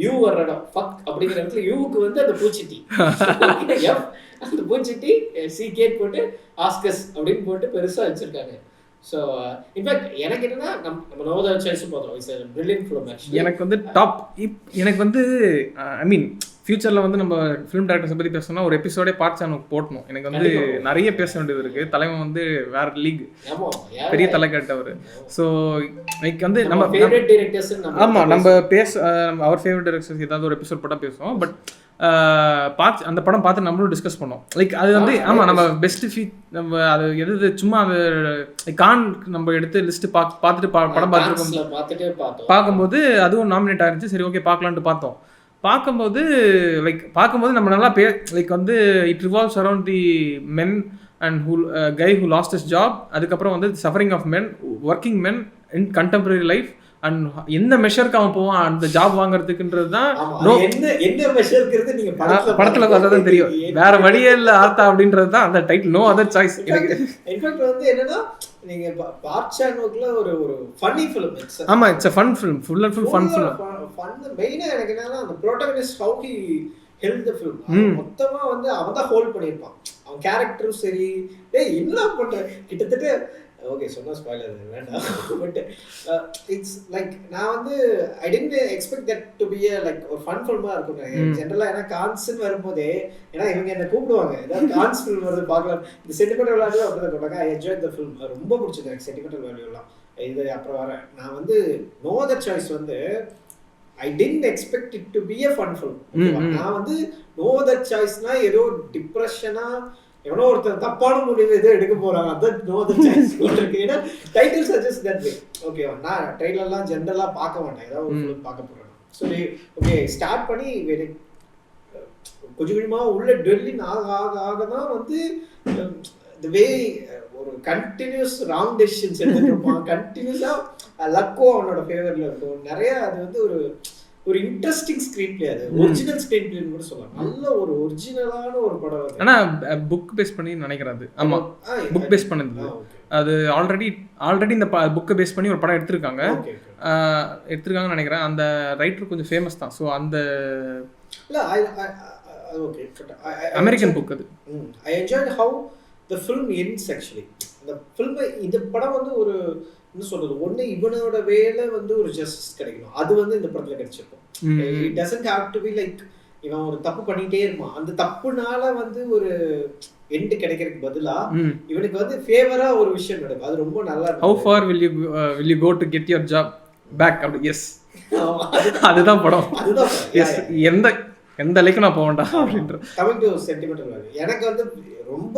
யூ வர்ற இடம் ஃபக் அப்படிங்கிற இடத்துல யூக்கு வந்து அந்த பூச்செட்டி அந்த பூச்செட்டி சி கேட் போட்டு ஆஸ்கர்ஸ் அப்படின்னு போட்டு பெருசா வச்சிருக்காங்க. ஸோ இன்ஃபேக்ட் எனக்கு என்னன்னா நம்ம நோ அதர் சாய்ஸ் போதும். It's a brilliant film actually. எனக்கு வந்து டாப் எனக்கு வந்து ஐ மீன் ஃபியூச்சரில் வந்து நம்ம ஃபிலிம் டேரக்டர்ஸை பற்றி பேசணும்னா ஒரு எபிசோடே பார்ட் சேனல் போட்டணும். எனக்கு வந்து நிறைய பேச வேண்டியது இருக்குது. தலைவன் வந்து வேற லீக், பெரிய தலை கேட்டவர். ஸோ லைக் வந்து நம்ம ஃபேவரட் டைரக்டர்ஸ் ஆமாம் நம்ம அவர் ஃபேவரட் டைரக்டர்ஸ் ஏதாவது ஒரு எபிசோட் போட்டால் பேசுவோம். பட் பார்த்து அந்த படம் பார்த்து நம்மளும் டிஸ்கஸ் பண்ணோம். லைக் அது வந்து ஆமாம் நம்ம பெஸ்ட் நம்ம அது எது சும்மா அது கான் நம்ம எடுத்து லிஸ்ட்டு பார்த்துட்டு படம் பார்த்துருக்கோம். பார்க்கும்போது அதுவும் நாமினேட் ஆயிருந்துச்சு. சரி ஓகே பார்க்கலான்ட்டு பார்த்தோம். பார்க்கும்போது நம்ம நல்லா லைக் வந்து it revolves around the men and guy who lost his job. அதுக்கப்புறம் வந்து suffering of men, working men in contemporary life and எந்த மெஷருக்கு அவன் போவான் அந்த ஜாப் வாங்குறதுக்குன்றது தான் படத்துல பார்த்தா தான் தெரியும். வேற வழியே இல்லை ஆர்த்தா அப்படின்றது தான் அந்த title. No other choice. In fact வந்து என்னன்னா நீங்க பார்ட்சானோக்குள்ள ஒரு ஃபன்னி ஃபிலிம். ஆமா இட்ஸ் a fun film, full and full fun film. Fun மெயினா எனக்கு என்னன்னா அந்த protagonist how he held the film மொத்தமா வந்து அவன் தான் ஹோல்ட் பண்ணிருப்பான். அவன் கேரக்டரும் சரி டேய் என்ன பண்ற கிட்டத்தட்ட ஓகே சொன்ன ஸ்பாயிலர் வேண்டாம். பட் இட்ஸ் லைக் நான் வந்து I didn't expect that to be like ஒரு ஃபன் ஃபில்மாக இருக்கும். ஜென்ரலாக ஏன்னா கான்ஸ்ன்னு வரும்போதே ஏன்னா இவங்க என்ன கூப்பிடுவாங்க ஏதாவது கான்ஸ் ஃபில்ம் வருது பார்க்கலாம். இந்த சென்டிமெண்டல் வேல்யூ அப்படி தான் கொடுப்பாங்க. I enjoy the film. ரொம்ப பிடிச்சது எனக்கு சென்டிமெண்டல் வேல்யூலாம். இது அப்புறம் வரேன் நான் வந்து நோ அதர் சாய்ஸ் வந்து I didn't expect it to be a fun film. நான் வந்து நோ அதர் சாய்ஸ்னா ஏதோ டிப்ரெஷனா எவனோ ஒருத்தர் தப்பான முடிவு எதோ எடுக்க போறாங்க அதான் நோ அதர் சாய்ஸ் இருக்கு. ஏன்னா டைட்டில் சஜஸ்ட் தட் வே. ஓகேவா நான் ட்ரெய்லர்லாம் ஜென்ரலாக பார்க்க மாட்டேன். ஏதாவது ஒரு ஃபிலிம் பார்க்க போகிறேன். ஸோ ஓகே ஸ்டார்ட் பண்ணி கொஞ்சம் கொஞ்சமாக உள்ள டெல்லின் ஆக ஆக ஆக தான் வந்து த வே ஒரு கண்டினியூஸ் ராங் டெசிஷன்ஸ் எடுத்துட்டு இருப்பான். கண்டினியூஸாக லக்கோ அவனோட ஃபேவரில் இருக்கும். நிறைய அது வந்து ஒரு இன்ட்ரெஸ்டிங் ஸ்கிரீன் பிளே. அது ஒரிஜினல் ஸ்கிரீன் பிளேன்னு கூட சொல்லலாம். நல்ல ஒரு ஒரிஜினலான ஒரு படம். ஆனா புக் பேஸ் பண்ணி நினைக்கிறது. ஆமா புக் பேஸ் பண்ணது. அது ஆல்ரெடி இந்த புக்கை பேஸ் பண்ணி ஒரு படம் எடுத்திருக்காங்கன்னு நினைக்கிறேன். அந்த ரைட்டர் கொஞ்சம் ஃபேமஸ் தான். ஸோ அந்த அமெரிக்கன் புக் அது. I enjoyed how the film ends actually. அந்த ஃபில்மை இந்த படம் வந்து ஒரு என்ன சொல்றது ஒன்று இவனோட வேலை வந்து ஒரு ஜஸ்டிஸ் கிடைக்கணும். அது வந்து இந்த படத்துல கிடைச்சிருக்கும். It doesn't have to be like இவன் ஒரு தப்பு பண்ணிட்டே இருப்பான். அந்த தப்புனால வந்து ஒரு எண்ட் கிடைக்கிறதுக்கு பதிலா இவனுக்கு வந்து ஃபேவரா ஒரு விஷயம் நடக்கும். அது ரொம்ப நல்லா இருக்கும். How far will you go to get your job back? அப்படி எஸ் அதுதான் படம். அதுதான் எஸ் எந்த லைக்கு நான் போக வேண்டாம் அப்படின்ற கமிங் டு சென்டிமெண்டல் வேல்யூ. எனக்கு வந்து ரொம்ப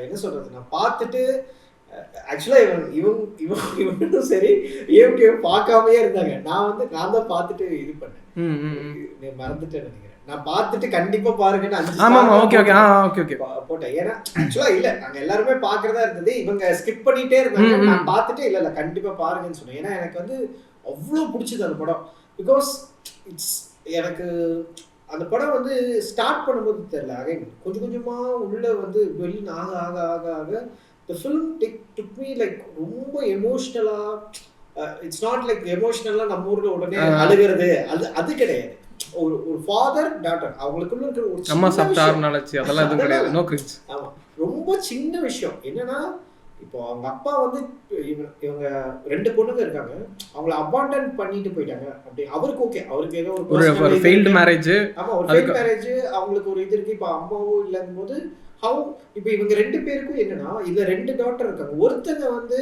என்ன சொல்றது நான் பார்த்துட்டு ஆக்சுவலாக இவனும் சரி ஏன் பார்க்காமே இருந்தாங்க. நான் தான் பார்த்துட்டு இது பண்ணேன். மறந்துட்டேன்னு நினைக்கிறேன். நான் பார்த்துட்டு கண்டிப்பா பாருங்கன்னு போட்டேன். ஏன்னா ஆக்சுவலா இல்ல நாங்க எல்லாருமே பாக்குறதா இருந்தது. இவங்க ஸ்கிப் பண்ணிட்டே இருந்தாங்க. நான் பார்த்துட்டு இல்ல கண்டிப்பா பாருங்கன்னு சொன்னேன். ஏன்னா எனக்கு வந்து அவ்வளவு பிடிச்சது அந்த படம். பிகாஸ் இட்ஸ் எனக்கு அந்த படம் வந்து ஸ்டார்ட் பண்ணும்போது தெரியல அகைன் கொஞ்சம் கொஞ்சமா உள்ள வந்து வெளியே ஆக ஆக ஆக ஆக the film took me like ரொம்ப எமோஷனலா. இட்ஸ் நாட் லைக் எமோஷனலா நம்ம ஊர்ல உடனே அழுகிறது அது கிடையாது. ஒரு ஃபாதர் டாட்டர் அவங்களுக்குள்ள இருக்கிற ஒரு அம்மா சாப்பிட்டார் நாளைச்சு அதெல்லாம் எதுவும் கிடையாது. No cringe. ஆமா ரொம்ப சின்ன விஷயம். என்னன்னா இப்போ அவங்க அப்பா வந்து இவங்க 2 பொண்ணுங்க இருக்காங்க. அவங்கள அபாண்டன் பண்ணிட்டு போயிட்டாங்க. அப்படி அவருக்கு ஓகே அவருக்கு ஏதோ ஒரு ஃபெயில்டு மேரேஜ். ஆமா ஒரு ஃபெயில்டு மேரேஜ் அவங்களுக்கு ஒரு இது இருக்கு. இப்போ அம்மாவும் இல்லாத போது இப்போ இவங்க 2 பேருக்கும் என்னன்னா இதுல 2 டாட்டர் இருக்காங்க. ஒருத்தங்க வந்து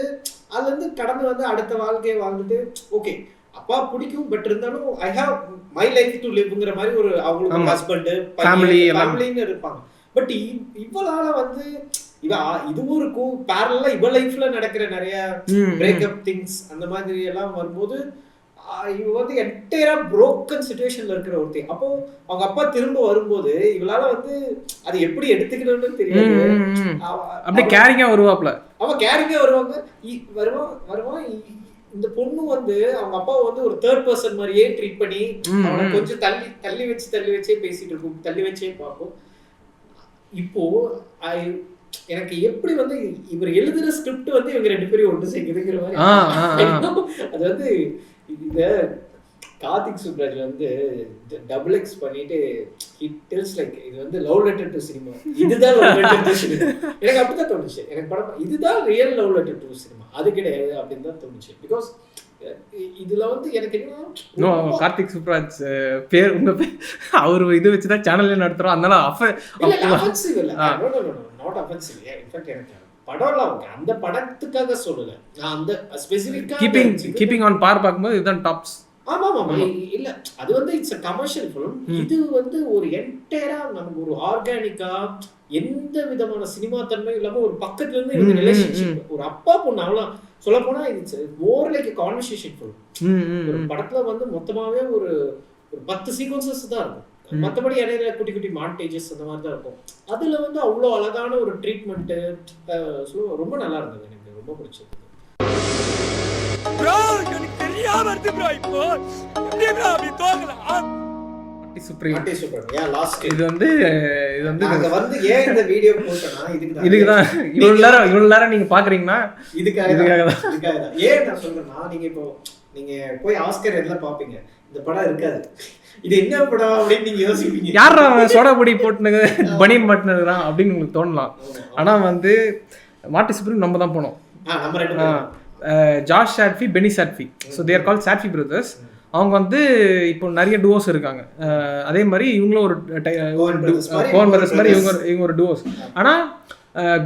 அதுல இருந்து கடந்து வந்து அடுத்த வாழ்க்கையை வாழ்ந்துட்டு ஓகே அப்பா பிடிக்கும் பட் இருந்தாலும் I have my life to லிவ்ங்கிற மாதிரி ஒரு அவங்களுக்கு ஹஸ்பண்ட் ஃபேமிலின்னு இருப்பாங்க. பட் இவளால வந்து இதுவும் இருக்கும் பேரலா இவ லைஃப்ல நடக்கிற நிறைய பிரேக்கப் திங்ஸ் அந்த மாதிரி எல்லாம் வரும்போது இவ வந்து என்டையரா புரோக்கன் சிச்சுவேஷன்ல இருக்கிற ஒருத்தி. அப்போ அவங்க அப்பா திரும்ப வரும்போது இவளால வந்து அது எப்படி எடுத்துக்கணும்னு தெரியாது. அப்படியே கேரிங்கா வருவாப்ல. அவன் கேரிங்கா வருவான். இந்த பொண்ணு வந்து அவங்க அப்பாவை வந்து ஒரு தேர்ட் பர்சன் மாதிரியே ட்ரீட் பண்ணி அவனை கொஞ்சம் தள்ளி வச்சே பேசிட்டு இருக்கும். தள்ளி வச்சே பார்ப்போம். இப்போ எனக்கு எப்படி வந்து இவர் எழுதுற ஸ்கிரிப்ட் வந்து இவங்க 2 பேரும் ஒன்று சேர்க்குதுங்கிற மாதிரி. அது வந்து இந்த கார்த்திக் சுப்ராஜ் வந்து டபுள் எக்ஸ் பண்ணிட்டு இட் டெல்ஸ் லைக் இது வந்து லவ் லெட்டர் டு சினிமா. இதுதான் லவ் லெட்டர் டு சினிமா. எனக்கு அப்படிதான் தோணுச்சு. எனக்கு படம் இதுதான் real love letter to cinema அது கிடையாது அப்படின்னு தான் தோணுச்சு. பிகாஸ் இதுல வந்து எனக்கு என்ன கார்த்திக் சுப்ராஜ் பேர் உங்க பேர் அவரு இது வச்சுதான் சேனல்ல நடத்துறோம். அதனால அஃபென்சிவ் இல்ல. Not offensive. இன்ஃபேக்ட் எனக்கு படம்லாம் அந்த படத்துக்காக சொல்லல. நான் அந்த ஸ்பெசிஃபிக்கா கீப்பிங் ஆன் பார் பார்க்கும்போது இதுதான் டாப்ஸ். ஆமா இல்ல அது வந்து இட்ஸ் a commercial film. இது வந்து ஒரு என்டையரா நமக்கு ஒரு ஆர்கானிக்கா எந்த விதமான சினிமா தன்மை இல்லாம ஒரு பக்கத்துல இருந்து இந்த ரிலேஷன்ஷிப் ஒரு அப்பா பொண்ணு அவ்வளவு சொல்ல போனா it's more like a conversation film. ஒரு படத்துல வந்து மொத்தமாவே ஒரு 10 சீக்வன்சஸ் தான் இருக்கும். மற்றபடி இடையில குட்டி குட்டி மாண்டேஜஸ் அந்த மாதிரி தான் இருக்கும். அதுல வந்து அவ்வளோ அழகான ஒரு ட்ரீட்மெண்ட் ரொம்ப நல்லா இருந்தது. எனக்கு ரொம்ப பிடிச்சது. இவ்வளவு நேரம் நீங்க பாக்குறீங்கன்னா ஏன் நான் சொல்றேன்னா நீங்க இப்போ நீங்க போய் ஆஸ்கர் எல்லாம் பாப்பீங்க. இந்த படம் இருக்காது. இது என்ன படம் அப்படின்னு நீங்க யோசிப்பீங்க. யாரா சோடா பொடி போட்டுனது பனியன் மாட்டினதுதான் அப்படின்னு உங்களுக்கு தோணலாம். ஆனா வந்து மாட்டி சுப்ரீம் நம்ம தான் போனோம். நம்ம 2 பேரும் ஜாஷ் சாட்ஃபி, பெனி சாட்ஃபி. ஸோ தேர் கால் சாட்ஃபி பிரதர்ஸ். அவங்க வந்து இப்போ நிறைய டுவோஸ் இருக்காங்க. அதே மாதிரி இவங்களும் ஒரு கோன் பிரதர்ஸ் மாதிரி இவங்க ஒரு டுவோஸ். ஆனால்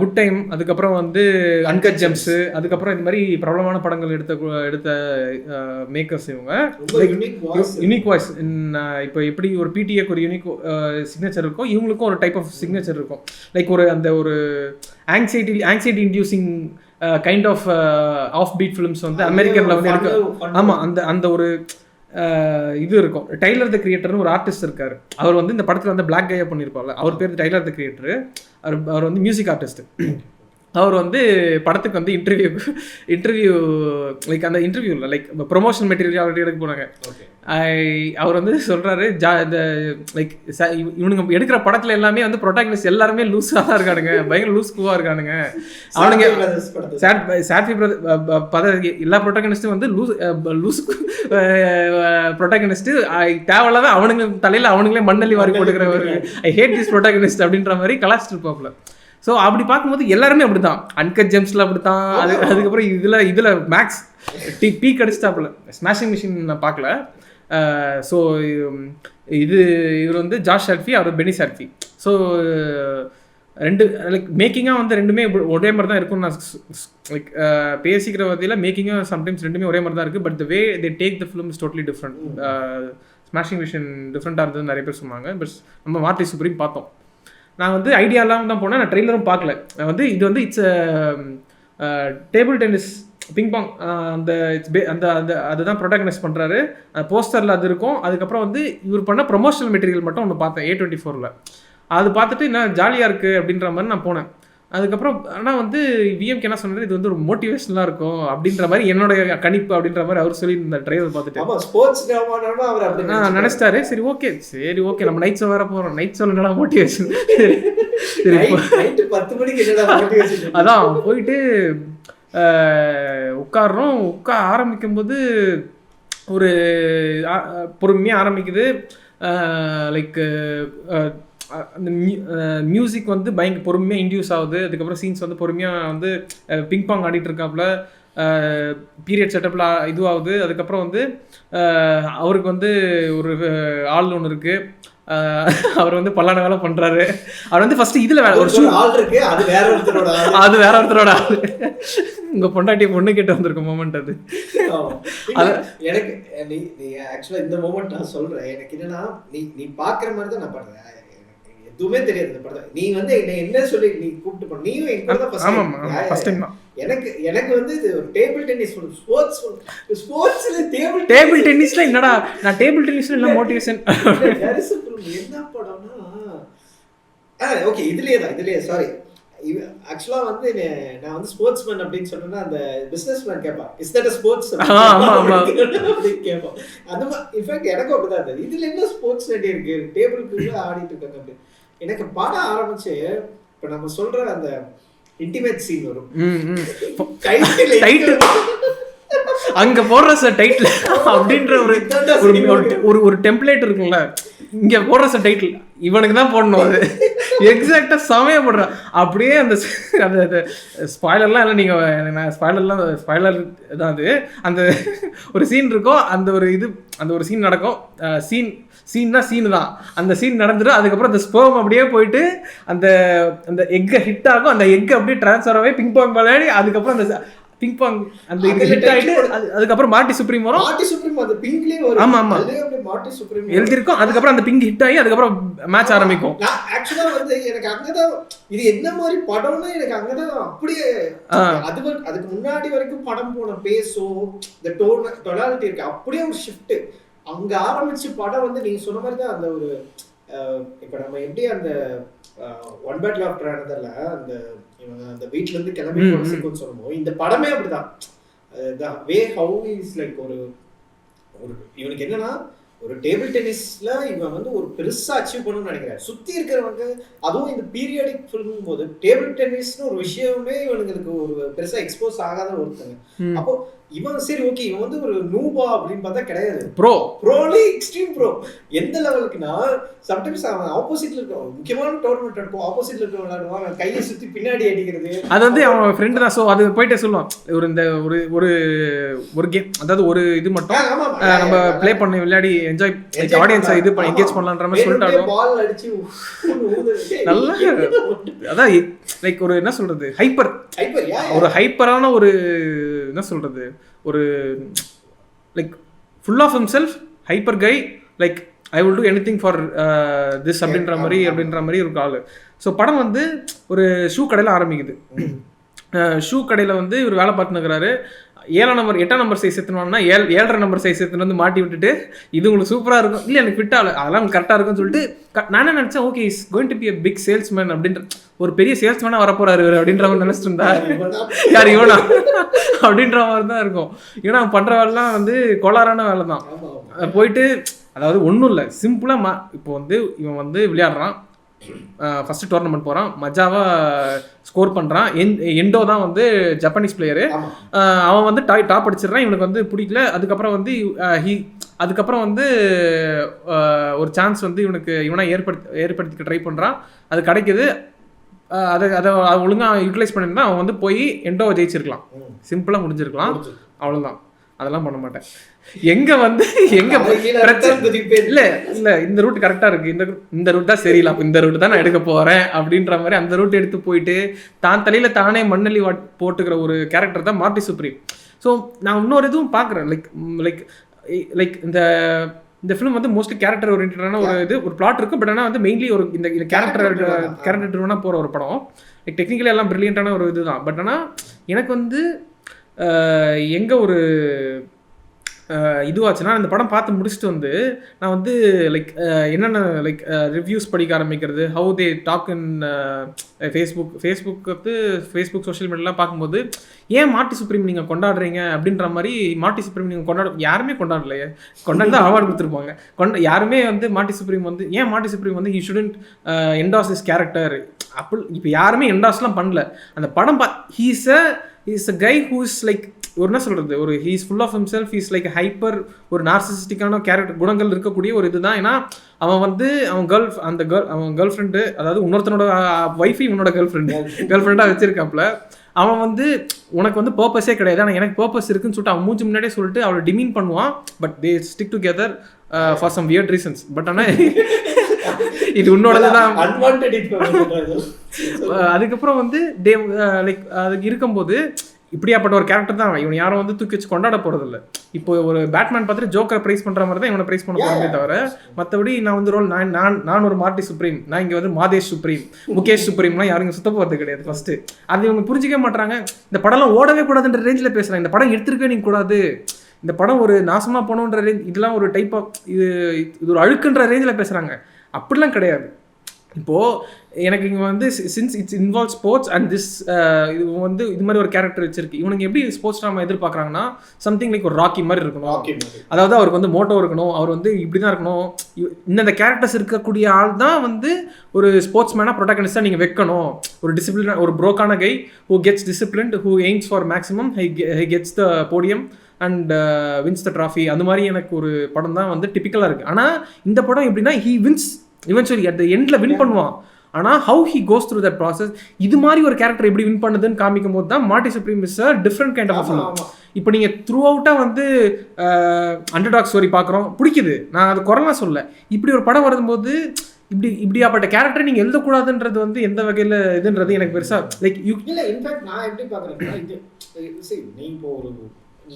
குட் டைம், அதுக்கப்புறம் வந்து அன்கட் ஜெம்ஸு, அதுக்கப்புறம் இந்த மாதிரி பிரபலமான படங்கள் எடுத்த மேக்கர்ஸ் இவங்க. Unique voice. இப்போ எப்படி ஒரு பிடிஏக்கு ஒரு யூனிக் சிக்னேச்சர் இருக்கும், இவங்களுக்கும் ஒரு டைப் ஆஃப் சிக்னேச்சர் இருக்கும். லைக் ஒரு அந்த ஒரு anxiety inducing kind of of beat films வந்து அமெரிக்கனில் வந்து எடுக்க. ஆமாம், அந்த ஒரு இது இருக்கும். டைலர் த கிரியேட்டர்னு ஒரு ஆர்டிஸ்ட் இருக்காரு. அவர் வந்து இந்த படத்தில் வந்து பிளாக் கையாக பண்ணியிருப்பார்ல, அவர் பேர் டைலர் த கிரியேட்டர். அவர் வந்து மியூசிக் ஆர்டிஸ்ட். அவர் வந்து படத்துக்கு வந்து இன்டர்வியூ லைக் அந்த இன்டர்வியூவில் லைக் ப்ரொமோஷன் மெட்டீரியல் எடுக்க போனாங்க. அவர் வந்து சொல்கிறாரு, இந்த லைக் இவனுங்க எடுக்கிற படத்தில் எல்லாமே வந்து ப்ரொட்டாகனிஸ்ட் எல்லாருமே லூஸாக தான் இருக்கானுங்க, பயங்கர லூஸ் கூவாக இருக்கானுங்க. அவனுங்க சாட்ஃபி எல்லா ப்ரொட்டாகனிஸ்ட்டும் வந்து லூஸ் ப்ரொட்டாகனிஸ்ட்டு தேவையில்லாத அவனுங்க தலையில் அவனுங்களே மண்ணள்ளி வாரி போட்டுக்கிற ஒரு ஐ ஹேட் திஸ் ப்ரொட்டாகனிஸ்ட் அப்படின்ற மாதிரி கலாச்சிட்டு இருப்பாப்புல. ஸோ அப்படி பார்க்கும்போது எல்லாருமே அப்படி தான். அன்கட் ஜெம்ஸில் அப்படி தான். அதுக்கப்புறம் இதில் மேக்ஸ் பீக் அடிச்சிட்டாப்புல. ஸ்மாஷிங் மிஷின் நான் பார்க்கல. ஸோ இவர் வந்து ஜாஷ் சாட்ஃபி, அவர் பெனி சாட்ஃபி. ஸோ ரெண்டு லைக் மேக்கிங்காக வந்து ரெண்டுமே ஒரே மாதிரி தான் இருக்கும்னு நான் லைக் பேசிக்கிற வகையில் மேக்கிங்காக சம்டைம்ஸ் ரெண்டுமே ஒரே மாதிரி தான் இருக்குது. But the way they take the film is totally different. Smashing machine டிஃப்ரெண்ட்டாக இருந்தது நிறைய பேர் சொன்னாங்க. பட் நம்ம மார்ட்டி சுப்ரீம் பார்த்தோம். நான் வந்து ஐடியாலாம் தான் போனேன், நான் ட்ரெய்லரும் பார்க்கல. வந்து இது வந்து இட்ஸ் டேபிள் டென்னிஸ் பிங்பாங் அந்த அந்த அந்த அதுதான் ப்ரொட்டாகனிஸ்ட் பண்ணுறாரு. போஸ்டரில் அது இருக்கும். அதுக்கப்புறம் வந்து இவர் பண்ண ப்ரொமோஷனல் மெட்டீரியல் மட்டும் ஒன்று பார்த்தேன் A24. அது பார்த்துட்டு என்ன ஜாலியாக இருக்குது அப்படின்ற மாதிரி நான் போனேன். அதுக்கப்புறம் ஆனால் வந்து விஎம்க்கு என்ன சொன்னார், இது வந்து ஒரு மோட்டிவேஷனலாக இருக்கும் அப்படின்ற மாதிரி என்னோட கணிப்பு அப்படின்ற மாதிரி அவர் சொல்லி இந்த ட்ரைலர் பார்த்துட்டு நான் நினச்சிட்டாரு. சரி ஓகே நம்ம நைட் ஷோ வேற போகிறோம், நைட் ஷோவில் என்னடா மோட்டிவேஷன். அதான் போயிட்டு உட்கார ஆரம்பிக்கும்போது ஒரு பொறுமையாக ஆரம்பிக்குது. லைக் அந்த மியூசிக் வந்து பயங்கர பொறுமையாக இன்டியூஸ் ஆகுது. அதுக்கப்புறம் சீன்ஸ் வந்து பொறுமையாக வந்து பிங்பாங் ஆடிட்டு இருக்காப்புல, பீரியட் செட்டப்பில் இதுவாகுது. அதுக்கப்புறம் வந்து அவருக்கு வந்து ஒரு ஆள் ஒன்று இருக்குது. அவர் வந்து பல்லான வேலை பண்ணுறாரு. அவர் வந்து ஃபஸ்ட்டு இதில் வேலை ஒரு ஆள் இருக்கு, அது வேற ஒருத்தரோட ஆள். உங்கள் பொண்டாட்டியை பொண்ணு கேட்டு வந்திருக்க மூமெண்ட் அது. எனக்கு நீ ஆக்சுவலாக இந்த மூமெண்ட் நான் சொல்கிறேன். எனக்கு என்னன்னா நீ பார்க்குற மாதிரி தான் நான் பண்ணுறேன். எதுவுமே தெரியாது இந்த படத்தை. நீ வந்து என்ன சொல்லி நீ கூப்பிட்டு பண்ண, நீயும் எங்க எனக்கு வந்து இது டேபிள் டென்னிஸ் ஸ்போர்ட்ஸ்ல டேபிள் டென்னிஸ்ல என்னடா நான் டேபிள் டென்னிஸ்ல என்ன மோட்டிவேஷன் என்ன படம்னா ஓகே இதுலயே சாரி ஆக்சுவலா வந்து நான் வந்து ஸ்போர்ட்ஸ்மேன் அப்படின்னு சொன்னா அந்த பிசினஸ்மேன் கேட்பான், இஸ் தட் ஸ்போர்ட்ஸ் அப்படின்னு கேட்பான். அந்த மாதிரி இன்ஃபேக்ட் எனக்கும் அப்படிதான் இருந்தது. இதுல என்ன ஸ்போர்ட்ஸ் இருக்கு, டேபிளுக்குள்ள ஆடிட்டு இருக்காங்க அப்படின்னு. எனக்கு பாடம் ஆரம்பிச்சு இப்ப நம்ம சொல்ற அந்த இன்டிமேட் சீன் வரும், அங்க போடுற சார் டைட்டில் அப்படின்ற ஒரு டெம்ப்ளேட் இருக்குல்ல, இங்க போடுற சார் டைட்டில் இவனுக்கு தான் போடணும். அது எக்ஸாக்டா செமையா போடுறான். அப்படியே அந்த ஸ்பாய்லர்லாம் இல்லை, நீங்க ஸ்பாய்லர் தான் அது. அந்த ஒரு சீன் இருக்கும், அந்த ஒரு சீன் நடக்கும். சீன் தான் அந்த சீன் நடந்துடும். அதுக்கப்புறம் அந்த ஸ்பெர்ம் அப்படியே போயிட்டு அந்த எக்கை ஹிட் ஆகும். அந்த எக் அப்படியே டிரான்ஸ்ஃபர் ஆகி பிங்பாங் விளையாடி அதுக்கப்புறம் அந்த பிங்பாங் அந்த ஹிட் ஆயிட்டு அதுக்கப்புறம் மார்ட்டி சுப்ரீம் வரும். அந்த பிங்க்லயே வரும். ஆமா மார்ட்டி சுப்ரீம் எழுதிருக்கும். அதுக்கப்புறம் அந்த பிங்க் ஹிட் ஆகி அதுக்கப்புறம் மேட்ச் ஆரம்பிக்கும். ஆக்சுவலா வந்து எனக்கு அங்கதான் இது என்ன மாதிரி படம்னா எனக்கு அங்கதான் அப்படியே அதுக்கு முன்னாடி வரைக்கும் படம் போன பேஸோ இந்த டொனாலிட்டி இருக்கு, அப்படியே ஒரு ஷிஃப்ட் அங்க ஆரம்பிச்சு படம் வந்து நீங்க சொன்ன மாதிரி தான் அந்த ஒரு இப்ப நம்ம எப்படி அந்த ஒன் பேட்டில் ஆஃப்டர் அனதர்ல அந்த இவங்க அந்த வீட்ல இருந்து கிளம்பி போன சீக்வன்ஸ் சொல்லுவோம், இந்த படமே அப்படிதான். வே ஹவு இஸ் லைக் ஒரு இவனுக்கு என்னன்னா ஒரு டேபிள் டென்னிஸ்ல இவன் வந்து ஒரு பெருசா அச்சீவ் பண்ணணும்னு நினைக்கிறேன். சுத்தி இருக்கிறவங்க அதுவும் இந்த பீரியாடிக் ஃபிலிம் போது டேபிள் டென்னிஸ்னு ஒரு விஷயமே இவனுங்களுக்கு ஒரு பெருசா எக்ஸ்போஸ் ஆகாத ஒருத்தங்க. அப்போ இவன் சரி ஓகே இவன் வந்து ஒரு நூபா அப்படின்னு பார்த்தா கிடையாது, ப்ரோலி எக்ஸ்ட்ரீம் ப்ரோ. எந்த லெவலுக்குன்னா சம்டைம்ஸ் அவன் ஆப்போசிட்ல இருக்க முக்கியமான டோர்னமெண்ட் இருக்கும், ஆப்போசிட்ல இருக்க விளையாடுவான், கையை சுத்தி பின்னாடி அடிக்கிறது, அது வந்து அவன் ஃப்ரெண்டு தான். ஸோ அது போயிட்டே சொல்லுவான் ஒரு இந்த ஒரு ஒரு ஒரு கேம், அதாவது ஒரு இது மட்டும் நம்ம ப்ளே பண்ணி விளையாடி என்ஜாய் ஆடியன்ஸை இது பண்ணி என்கேஜ் பண்ணலான்ற மாதிரி சொல்லிட்டாலும் பால் அடிச்சு நல்லா அதான் லைக் ஒரு என்ன சொல்றது ஒரு ஹைப்பரான ஒரு என்ன சொல்றது ஒரு like full of himself hyper guy, like I will do anything for this அப்படின்ற மாதிரி ஒரு ஆளு. ஸோ படம் வந்து ஒரு ஷூ கடையில் ஆரம்பிக்குது. ஷூ கடையில் வந்து இவர் வேலை பார்த்துனுக்கிறாரு. 8ஆம் நம்பர் சைஸ் எடுத்துனா 7.5 நம்பர் சைஸ் எடுத்துன்னு வந்து மாட்டி விட்டுட்டு இது உங்களுக்கு சூப்பராக இருக்கும், இல்லை எனக்கு ஃபிட் ஆகல, அதெல்லாம் கரெக்டாக இருக்கும்னு சொல்லிட்டு நானே நினச்சேன் okay is going to be a big salesman அப்படின்ற ஒரு பெரிய சேல்ஸ்மேனாக வரப்போறாரு அப்படின்ற மாதிரி நினச்சிட்டு இருந்தா யார் இவனா அப்படின்ற மாதிரி தான் இருக்கும். ஏன்னா அவன் பண்ணுற வேலைலாம் வந்து கோளாறான வேலை தான். போயிட்டு அதாவது ஒன்றும் இல்லை சிம்பிளாக இப்போ வந்து இவன் வந்து விளையாடுறான், ஃபஸ்ட்டு டோர்னமெண்ட் போகிறான், மஜாவாக ஸ்கோர் பண்ணுறான். எண்டோ தான் வந்து ஜப்பானீஸ் பிளேயரு, அவன் வந்து டாப் அடிச்சிடுறான், இவனுக்கு வந்து பிடிக்கல. அதுக்கப்புறம் வந்து ஒரு சான்ஸ் வந்து இவனை ஏற்படுத்திக்க ட்ரை பண்ணுறான், அது கிடைக்கிது. அதை ஒழுங்காக யூட்டிலைஸ் பண்ணியிருந்தா அவன் வந்து போய் எண்டோவை ஜெயிச்சிருக்கலாம், சிம்பிளாக முடிஞ்சிருக்கலாம், அவ்வளோதான். அதெல்லாம் பண்ண மாட்டேன். எங்க இல்ல இந்த ரூட் கரெக்டா இருக்கு, இந்த ரூட் தான் சரியில்லை, அப்ப இந்த ரூட் தான் நான் எடுக்க போறேன் அப்படின்ற மாதிரி அந்த ரூட் எடுத்து போயிட்டு தான் தலையில தானே மண்ணலி போட்டுக்கிற ஒரு கேரக்டர் தான் மார்ட்டி சுப்ரீம். ஸோ நான் இன்னொரு இதுவும் பாக்குறேன், லைக் இந்த ஃபிலிம் வந்து மோஸ்ட்லி கேரக்டர் ஓரியன்டான ஒரு பிளாட் இருக்கும். பட் ஆனால் வந்து மெயின்லி ஒரு இந்த கேரக்டர் ட்ரிவனா போற ஒரு படம். லைக் டெக்னிக்கலி எல்லாம் பிரில்லியண்டான ஒரு இதுதான். பட் ஆனால் எனக்கு வந்து எங்கே ஒரு இதுவாச்சுன்னா இந்த படம் பார்த்து முடிச்சுட்டு வந்து நான் வந்து லைக் என்னென்ன லைக் ரிவ்யூஸ் படிக்க ஆரம்பிக்கிறது, how they talk in Facebook social மீடியாலாம் பார்க்கும்போது ஏன் மார்ட்டி சுப்ரீம் நீங்கள் கொண்டாடுறீங்க அப்படின்ற மாதிரி. மார்ட்டி சுப்ரீம் நீங்கள் யாருமே கொண்டாடலையே, கொண்டாடி தான் அவார்டு கொடுத்துருப்பாங்க. யாருமே வந்து மார்ட்டி சுப்ரீம் வந்து ஏன் மார்ட்டி சுப்ரீம் வந்து he shouldn't endorse is character அப்படி இப்போ யாருமே என்டாஸ்லாம் பண்ணல. அந்த படம் he's a guy who is like ஒரு என்ன சொல்கிறது ஒரு he is full of himself, is like hyper ஒரு நார்சிஸ்டிக்கான கேரக்டர் குணங்கள் இருக்கக்கூடிய ஒரு இதுதான். ஏன்னா அவன் வந்து அவன் கேர்ள் ஃப்ரெண்டு, அதாவது இன்னொருத்தனோட ஒய்ஃபை இவனோட கேர்ள் ஃப்ரெண்டாக வச்சிருக்காப்புல. அவன் வந்து உனக்கு வந்து பர்பஸே கிடையாது, ஆனால் எனக்கு பர்பஸ் இருக்குன்னு சொல்லிட்டு அவன் மூஞ்சி முன்னாடியே சொல்லிட்டு அவளை டிமீன் பண்ணுவான். But they stick together for some weird reasons. But ஆனால் இது உன்னோடதுதான். அதுக்கப்புறம் வந்து லைக் அதுக்கு இருக்கும்போது இப்படியாப்பட்ட ஒரு கேரக்டர் தான் இவன் யாரும் வந்து தூக்கி வச்சு கொண்டாட போறது இல்லை. இப்போ ஒரு பேட்மேன் பார்த்துட்டு ஜோக்கரை பிரைஸ் பண்ற மாதிரி தான் இவனை பிரைஸ் பண்ண போறதே தவிர மற்றபடி நான் வந்து ரோல் நான் ஒரு மார்ட்டி சுப்ரீம், நான் இங்கே வந்து மாதேஷ் சுப்ரீம், முகேஷ் சுப்ரீம்லாம் யாரும் சுத்த போகிறது கிடையாது. ஃபர்ஸ்ட் அது இவங்க புரிஞ்சிக்க மாட்டாங்க. இந்த படம்லாம் ஓடவே கூடாதுன்ற ரேஞ்சில் பேசுறாங்க. இந்த படம் எடுத்துருக்கவே நீங்க கூடாது, இந்த படம் ஒரு நாசமாக போகணுன்ற ரேஞ்ச், இதெல்லாம் ஒரு டைப் ஆஃப் இது ஒரு அழுக்குன்ற ரேஞ்சில் பேசுகிறாங்க. அப்படிலாம் கிடையாது. இப்போது எனக்கு இங்கே வந்து since it's involve sports and this இது வந்து இது மாதிரி ஒரு கேரக்டர் வச்சிருக்கு. இவனுக்கு எப்படி ஸ்போர்ட்ஸ் ட்ராமா எதிர்பார்க்குறாங்கன்னா சம்திங் லைக் ஒரு ராக்கி மாதிரி இருக்கணும். அதாவது அவருக்கு வந்து மோட்டோ இருக்கணும், அவர் வந்து இப்படி தான் இருக்கணும், இந்த கேரக்டர்ஸ் இருக்கக்கூடிய ஆள் தான் வந்து ஒரு ஸ்போர்ட்ஸ் மேனாக ப்ரொட்டகனிஸ்டாக நீங்கள் வைக்கணும். ஒரு டிசிப்ளின், ஒரு ப்ரோக்கான guy who gets disciplined, who aims for maximum, he gets the podium and wins the trophy. அந்த மாதிரி எனக்கு ஒரு படம் தான் வந்து டிப்பிக்கலாக இருக்குது. ஆனால் இந்த படம் எப்படின்னா he wins eventually at the எண்டில் வின் பண்ணுவான். ஆனால் how he goes through that process, இது மாதிரி ஒரு கேரக்டர் எப்படி வின் பண்ணுதுன்னு காமிக்கும் போது தான் Marty Supreme is a different kind of film. இப்போ நீங்கள் த்ரூ அவுட்டாக வந்து அண்டர்டாக் ஸ்டோரி பார்க்குறோம், பிடிக்குது, நான் அது குறைலாம் சொல்ல. இப்படி ஒரு படம் வரும்போது இப்படியாப்பட்ட கேரக்டரை நீங்கள் எழுதக்கூடாதுன்றது வந்து எந்த வகையில் இதுன்றது எனக்கு பெருசாக லைக் யூ இல்லை. இன்ஃபேக்ட் நான் எப்படி பார்க்குறேன்னா இது சரி நீ இப்போ ஒரு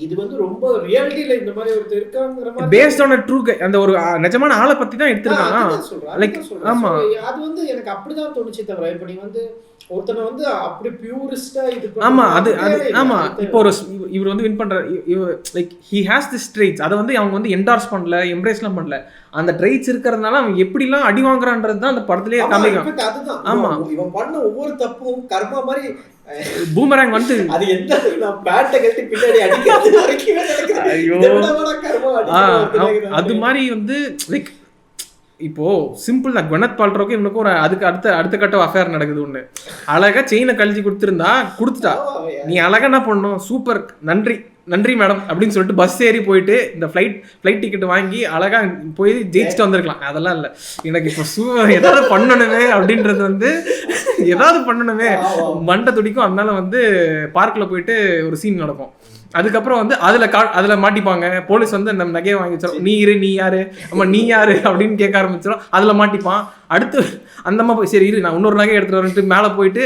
இது வந்து ரொம்ப ரியாலிட்டியில இந்த மாதிரி ஒருத்தர் இருக்காங்கற மாதிரி based on a true guy, அந்த ஒரு நிஜமான ஆளை பத்தி தான் எடுத்துருக்காங்க. லைக் ஆமா, அது வந்து எனக்கு அப்படிதான் தோணுச்சு தவிர இப்ப நீ வந்து ஒருத்தனை வந்து அப்படி பியூரிஸ்டா இது ஆமா அது ஆமா. இப்போ ஒரு இவர் வந்து வின் பண்ற like he has this traits, அதை வந்து அவங்க வந்து என்டார்ஸ் பண்ணல, எம்ப்ரேஸ்லாம் பண்ணல. அந்த ட்ரைட்ஸ் இருக்கிறதுனால அவன் எப்படிலாம் அடி வாங்குறான்றது தான் அந்த படத்திலேயே காமிக்கும். ஆமா, இவன் பண்ண ஒவ்வொரு தப்பும் கர்மா மாதிரி பூமராங் வந்து அது எந்த நான் பேட்டை கட்டி பின்னாடி அடிக்கிறது வரைக்கும் நடக்குது. ஐயோ அது மாதிரி வந்து லைக் இப்போ சிம்பிள் தான். குவனத் பால்ட்ரோக்கு இவனுக்கு ஒரு அதுக்கு அடுத்த கட்ட அஃபேர் நடக்குது. ஒன்று அழகா செயினை கழிச்சு கொடுத்துட்டா நீ அழகா என்ன பண்ணணும், சூப்பர் நன்றி நன்றி மேடம் அப்படின்னு சொல்லிட்டு பஸ் ஏறி போயிட்டு இந்த ஃப்ளைட் டிக்கெட் வாங்கி அழகா போய் ஜெயிச்சுட்டு வந்திருக்கலாம். அதெல்லாம் இல்லை, எனக்கு இப்போ ஏதாவது பண்ணணுமே அப்படின்றது வந்து ஏதாவது பண்ணணுமே மண்டை துடிக்கும். அதனால வந்து பார்க்கில் போயிட்டு ஒரு சீன் நடக்கும். அதுக்கப்புறம் வந்து அதில் மாட்டிப்பாங்க. போலீஸ் வந்து நம்ம நகையை வாங்கி வச்சிடும். நீ யாரு அம்மா நீ யாரு அப்படின்னு கேட்க ஆரம்பிச்சிடும். அதில் மாட்டிப்பான். அடுத்து அந்தம்மா போய் சரி இரு நான் இன்னொரு நகை எடுத்துகிட்டு வரேன்ட்டு மேலே போயிட்டு